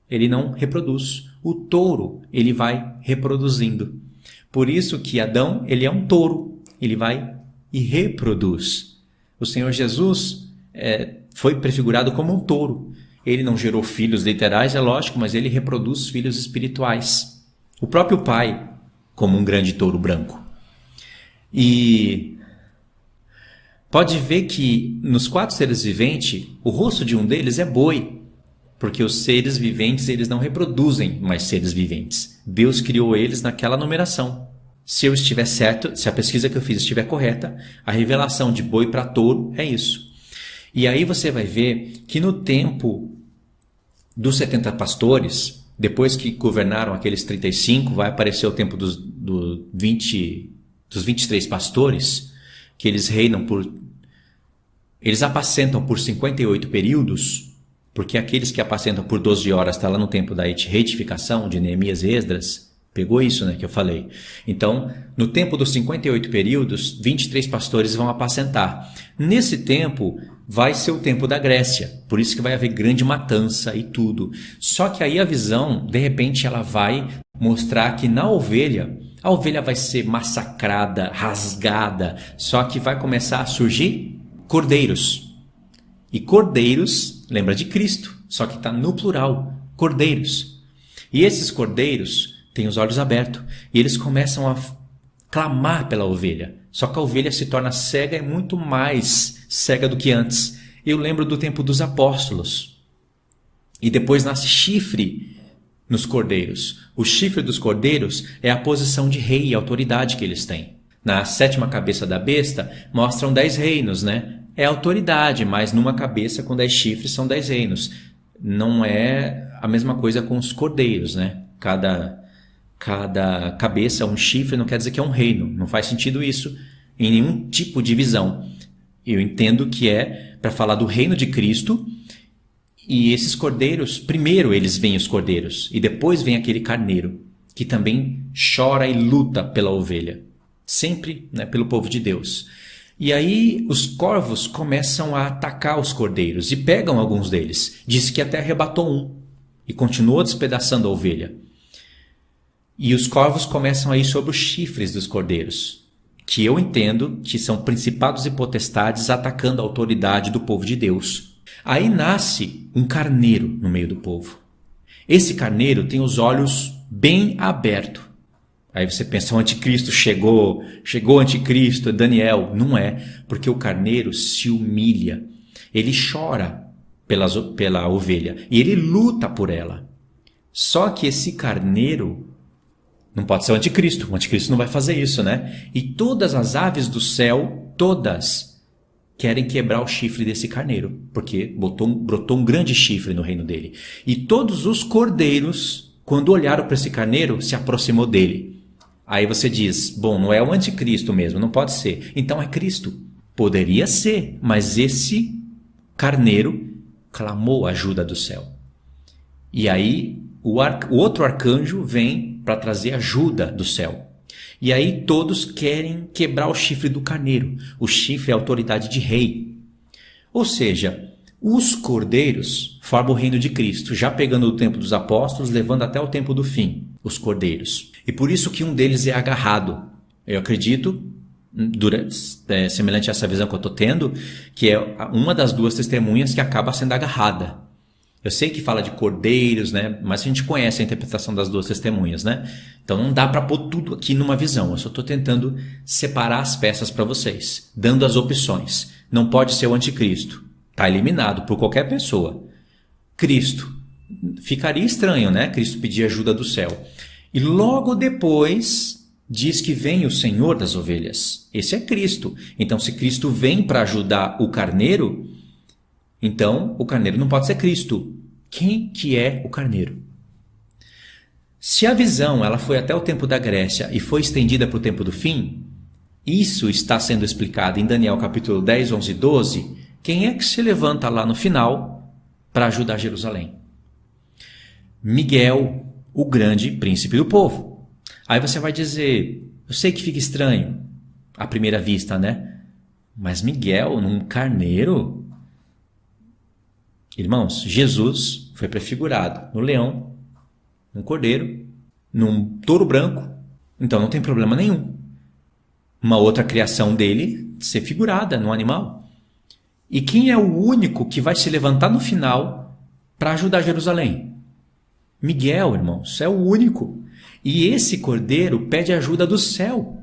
A: Ele não reproduz. O touro, ele vai reproduzindo. Por isso que Adão, ele é um touro. Ele vai e reproduz. O Senhor Jesus foi prefigurado como um touro. Ele não gerou filhos literais, é lógico, mas ele reproduz filhos espirituais. O próprio Pai, como um grande touro branco. E pode ver que nos 4 seres viventes, o rosto de um deles é boi, porque os seres viventes eles não reproduzem mais seres viventes. Deus criou eles naquela numeração. Se eu estiver certo, se a pesquisa que eu fiz estiver correta, a revelação de boi para touro é isso. E aí você vai ver que no tempo dos 70 pastores, depois que governaram aqueles 35, vai aparecer o tempo dos 23 pastores, que eles apacentam por 58 períodos, porque aqueles que apacentam por 12 horas está lá no tempo da retificação de Neemias e Esdras. Pegou isso, né, que eu falei. Então, no tempo dos 58 períodos, 23 pastores vão apacentar. Nesse tempo, vai ser o tempo da Grécia. Por isso que vai haver grande matança e tudo. Só que aí a visão, de repente, ela vai mostrar que na ovelha, a ovelha vai ser massacrada, rasgada. Só que vai começar a surgir cordeiros. E cordeiros, lembra de Cristo, só que está no plural, cordeiros. E esses cordeiros têm os olhos abertos e eles começam a clamar pela ovelha. Só que a ovelha se torna cega e muito mais cega do que antes. Eu lembro do tempo dos apóstolos. E depois nasce chifre nos cordeiros. O chifre dos cordeiros é a posição de rei e autoridade que eles têm. Na 7ª cabeça da besta mostram 10 reinos, né? É autoridade, mas numa cabeça com 10 chifres são 10 reinos. Não é a mesma coisa com os cordeiros, né? Cada cabeça, um chifre, não quer dizer que é um reino. Não faz sentido isso em nenhum tipo de visão. Eu entendo que é para falar do reino de Cristo. E esses cordeiros, primeiro eles veem os cordeiros. E depois vem aquele carneiro, que também chora e luta pela ovelha. Sempre, né, pelo povo de Deus. E aí os corvos começam a atacar os cordeiros. E pegam alguns deles. Diz que até arrebatou um. E continuou despedaçando a ovelha. E os corvos começam a ir sobre os chifres dos cordeiros, que eu entendo que são principados e potestades atacando a autoridade do povo de Deus. Aí nasce um carneiro no meio do povo. Esse carneiro tem os olhos bem abertos. Aí você pensa, o anticristo chegou o anticristo, Daniel. Não é, porque o carneiro se humilha. Ele chora pela ovelha e ele luta por ela. Só que esse carneiro não pode ser o anticristo não vai fazer isso, né? E todas as aves do céu, todas, querem quebrar o chifre desse carneiro, porque brotou um grande chifre no reino dele. E todos os cordeiros, quando olharam para esse carneiro, se aproximou dele. Aí você diz, bom, não é o anticristo mesmo, não pode ser. Então é Cristo. Poderia ser, mas esse carneiro clamou a ajuda do céu. E aí o outro arcanjo vem para trazer ajuda do céu. E aí todos querem quebrar o chifre do carneiro. O chifre é a autoridade de rei. Ou seja, os cordeiros formam o reino de Cristo, já pegando do tempo dos apóstolos, levando até o tempo do fim, os cordeiros. E por isso que um deles é agarrado. Eu acredito, semelhante a essa visão que eu estou tendo, que é uma das 2 testemunhas que acaba sendo agarrada. Eu sei que fala de cordeiros, né? Mas a gente conhece a interpretação das 2 testemunhas, né? Então não dá para pôr tudo aqui numa visão. Eu só estou tentando separar as peças para vocês, dando as opções. Não pode ser o anticristo. Está eliminado por qualquer pessoa. Cristo. Ficaria estranho, né? Cristo pedir ajuda do céu. E logo depois diz que vem o Senhor das ovelhas. Esse é Cristo. Então se Cristo vem para ajudar o carneiro, então o carneiro não pode ser Cristo. Quem que é o carneiro? Se a visão ela foi até o tempo da Grécia e foi estendida para o tempo do fim, isso está sendo explicado em Daniel capítulo 10, 11 e 12. Quem é que se levanta lá no final para ajudar Jerusalém? Miguel, o grande príncipe do povo. Aí você vai dizer, eu sei que fica estranho à primeira vista, né? Mas Miguel, num carneiro? Irmãos, Jesus foi prefigurado no leão, num cordeiro, num touro branco. Então não tem problema nenhum uma outra criação dele ser figurada no animal. E quem é o único que vai se levantar no final para ajudar Jerusalém? Miguel, irmãos, é o único. E esse cordeiro pede ajuda do céu.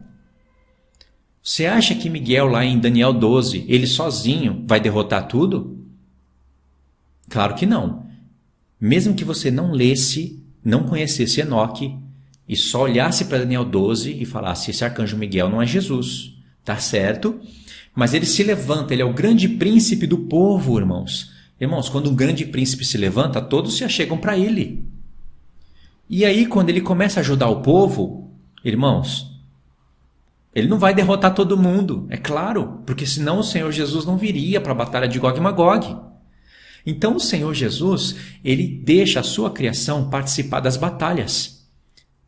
A: Você acha que Miguel, lá em Daniel 12, ele sozinho vai derrotar tudo? Claro que não. Mesmo que você não lesse, não conhecesse Enoque, e só olhasse para Daniel 12 e falasse, esse arcanjo Miguel não é Jesus, tá certo? Mas ele se levanta, ele é o grande príncipe do povo, irmãos. Irmãos, quando um grande príncipe se levanta, todos se achegam para ele. E aí, quando ele começa a ajudar o povo, irmãos, ele não vai derrotar todo mundo, é claro, porque senão o Senhor Jesus não viria para a batalha de Gog e Magog. Então o Senhor Jesus, ele deixa a sua criação participar das batalhas.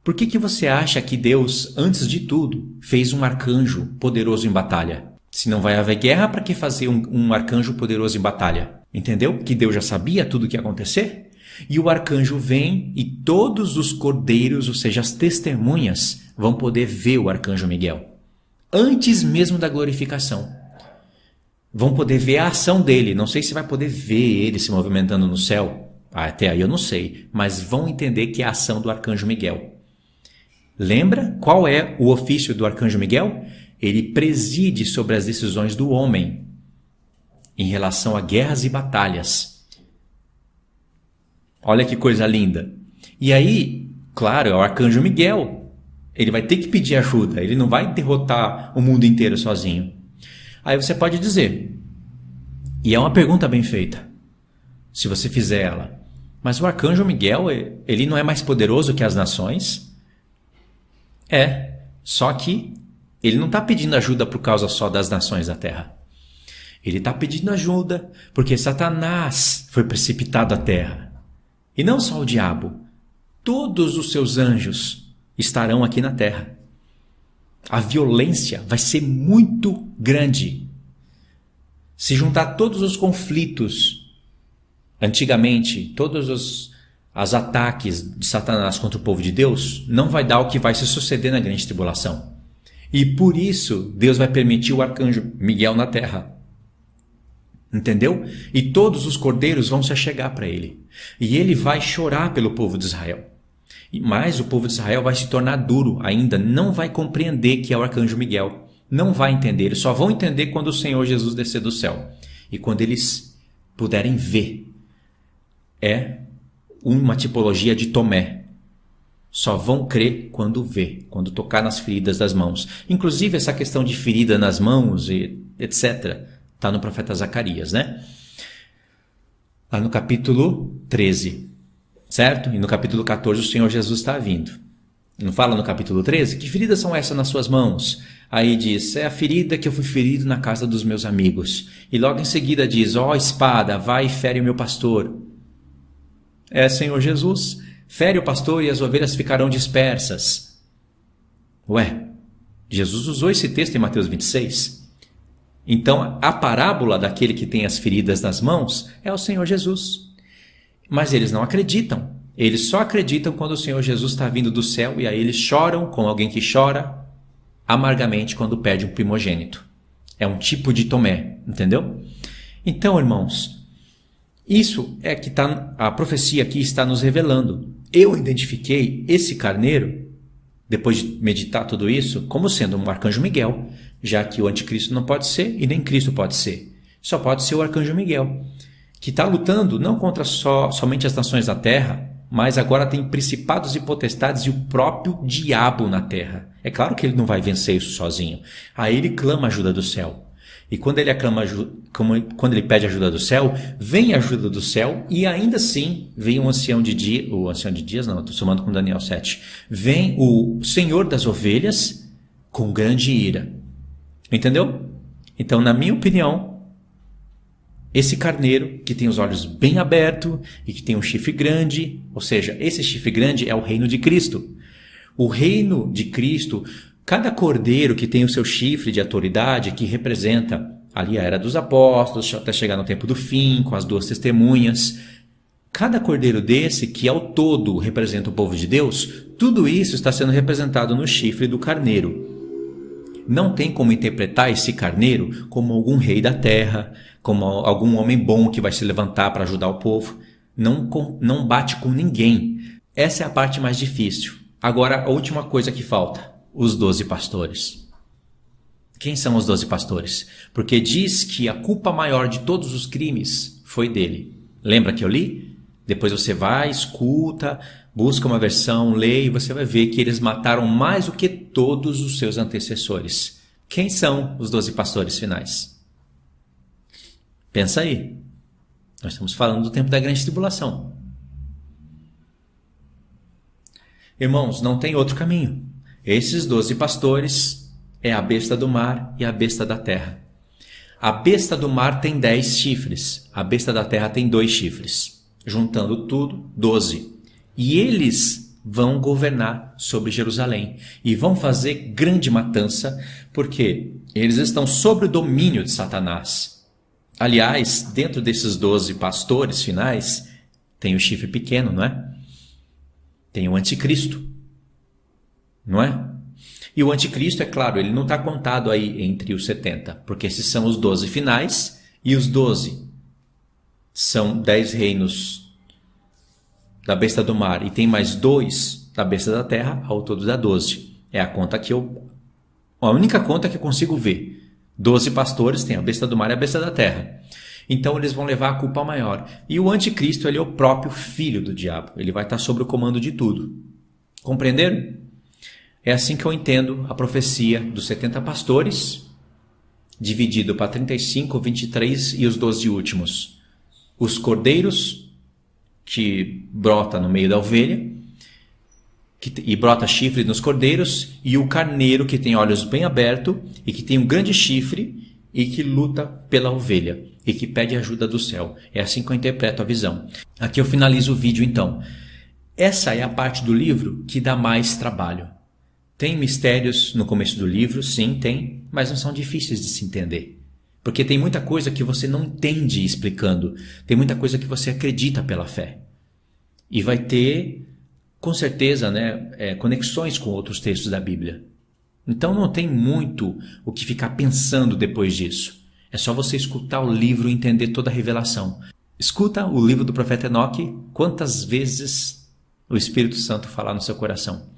A: Por que você acha que Deus, antes de tudo, fez um arcanjo poderoso em batalha? Se não vai haver guerra, para que fazer um arcanjo poderoso em batalha? Entendeu? Que Deus já sabia tudo o que ia acontecer? E o arcanjo vem e todos os cordeiros, ou seja, as testemunhas, vão poder ver o arcanjo Miguel. Antes mesmo da glorificação. Vão poder ver a ação dele. Não sei se vai poder ver ele se movimentando no céu. Até aí eu não sei. Mas vão entender que é a ação do arcanjo Miguel. Lembra qual é o ofício do arcanjo Miguel? Ele preside sobre as decisões do homem em relação a guerras e batalhas. Olha que coisa linda. E aí, claro, é o arcanjo Miguel. Ele vai ter que pedir ajuda. Ele não vai derrotar o mundo inteiro sozinho. Aí você pode dizer, e é uma pergunta bem feita, se você fizer ela, mas o arcanjo Miguel, ele não é mais poderoso que as nações? É, só que ele não está pedindo ajuda por causa só das nações da terra. Ele está pedindo ajuda porque Satanás foi precipitado à terra. E não só o diabo, todos os seus anjos estarão aqui na terra. A violência vai ser muito grande. Se juntar todos os conflitos, antigamente, todos os ataques de Satanás contra o povo de Deus, não vai dar o que vai se suceder na grande tribulação. E por isso, Deus vai permitir o arcanjo Miguel na terra. Entendeu? E todos os cordeiros vão se achegar para ele. E ele vai chorar pelo povo de Israel. Mas o povo de Israel vai se tornar duro ainda, não vai compreender que é o arcanjo Miguel. Não vai entender, eles só vão entender quando o Senhor Jesus descer do céu. E quando eles puderem ver. É uma tipologia de Tomé. Só vão crer quando vê, quando tocar nas feridas das mãos. Inclusive essa questão de ferida nas mãos e etc. Está no profeta Zacarias, né? Lá no capítulo 13. Certo? E no capítulo 14 o Senhor Jesus está vindo. Não fala no capítulo 13? Que feridas são essas nas suas mãos? Aí diz, é a ferida que eu fui ferido na casa dos meus amigos. E logo em seguida diz, ó espada, vai e fere o meu pastor. É, Senhor Jesus, fere o pastor e as ovelhas ficarão dispersas. Ué, Jesus usou esse texto em Mateus 26. Então a parábola daquele que tem as feridas nas mãos é o Senhor Jesus. Mas eles não acreditam. Eles só acreditam quando o Senhor Jesus está vindo do céu e aí eles choram como alguém que chora amargamente quando perde um primogênito. É um tipo de Tomé, entendeu? Então, irmãos, isso é que a profecia aqui está nos revelando. Eu identifiquei esse carneiro, depois de meditar tudo isso, como sendo um arcanjo Miguel, já que o anticristo não pode ser e nem Cristo pode ser. Só pode ser o arcanjo Miguel, que está lutando não contra somente as nações da terra, mas agora tem principados e potestades e o próprio diabo na terra. É claro que ele não vai vencer isso sozinho. Aí ele clama a ajuda do céu. E quando ele quando ele pede ajuda do céu, vem a ajuda do céu e ainda assim vem o ancião de dias, não, estou somando com Daniel 7. Vem o Senhor das ovelhas com grande ira. Entendeu? Então, na minha opinião, esse carneiro que tem os olhos bem abertos e que tem um chifre grande, ou seja, esse chifre grande é o reino de Cristo. O reino de Cristo, cada cordeiro que tem o seu chifre de autoridade, que representa ali a era dos apóstolos, até chegar no tempo do fim, com as 2 testemunhas. Cada cordeiro desse, que ao todo representa o povo de Deus, tudo isso está sendo representado no chifre do carneiro. Não tem como interpretar esse carneiro como algum rei da terra, como algum homem bom que vai se levantar para ajudar o povo. Não bate com ninguém. Essa é a parte mais difícil. Agora, a última coisa que falta: os 12 pastores. Quem são os 12 pastores? Porque diz que a culpa maior de todos os crimes foi dele. Lembra que eu li? Depois você vai, escuta, busca uma versão, lê e você vai ver que eles mataram mais do que todos os seus antecessores. Quem são os 12 pastores finais? Pensa aí. Nós estamos falando do tempo da grande tribulação. Irmãos, não tem outro caminho. Esses 12 pastores é a besta do mar e a besta da terra. A besta do mar tem 10 chifres, a besta da terra tem 2 chifres. Juntando tudo, 12. E eles vão governar sobre Jerusalém e vão fazer grande matança, porque eles estão sob o domínio de Satanás. Aliás, dentro desses 12 pastores finais, tem o chifre pequeno, não é? Tem o anticristo, não é? E o anticristo, é claro, ele não está contado aí entre os 70, porque esses são os 12 finais, e os 12 são 10 reinos da besta do mar, e tem mais 2 da besta da terra, ao todo dá 12. É a conta que a única conta que eu consigo ver. 12 pastores, tem a besta do mar e a besta da terra. Então eles vão levar a culpa maior. E o anticristo, ele é o próprio filho do diabo. Ele vai estar sob o comando de tudo. Compreenderam? É assim que eu entendo a profecia dos 70 pastores, dividido para 35, 23 e os 12 últimos. Os cordeiros, que brota no meio da ovelha, e brota chifre nos cordeiros, e o carneiro, que tem olhos bem abertos, e que tem um grande chifre, e que luta pela ovelha, e que pede ajuda do céu. É assim que eu interpreto a visão. Aqui eu finalizo o vídeo então. Essa é a parte do livro que dá mais trabalho. Tem mistérios no começo do livro, sim, tem, mas não são difíceis de se entender. Porque tem muita coisa que você não entende explicando, tem muita coisa que você acredita pela fé. E vai ter, com certeza, conexões com outros textos da Bíblia. Então não tem muito o que ficar pensando depois disso. É só você escutar o livro e entender toda a revelação. Escuta o livro do profeta Enoque, quantas vezes o Espírito Santo falar no seu coração.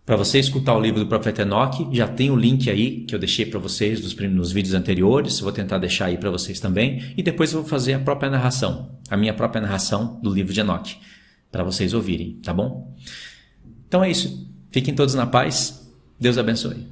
A: Para você escutar o livro do profeta Enoque, já tem o link aí que eu deixei para vocês nos vídeos anteriores. Vou tentar deixar aí para vocês também. E depois eu vou fazer a própria narração, a minha própria narração do livro de Enoque, para vocês ouvirem, tá bom? Então é isso. Fiquem todos na paz. Deus abençoe.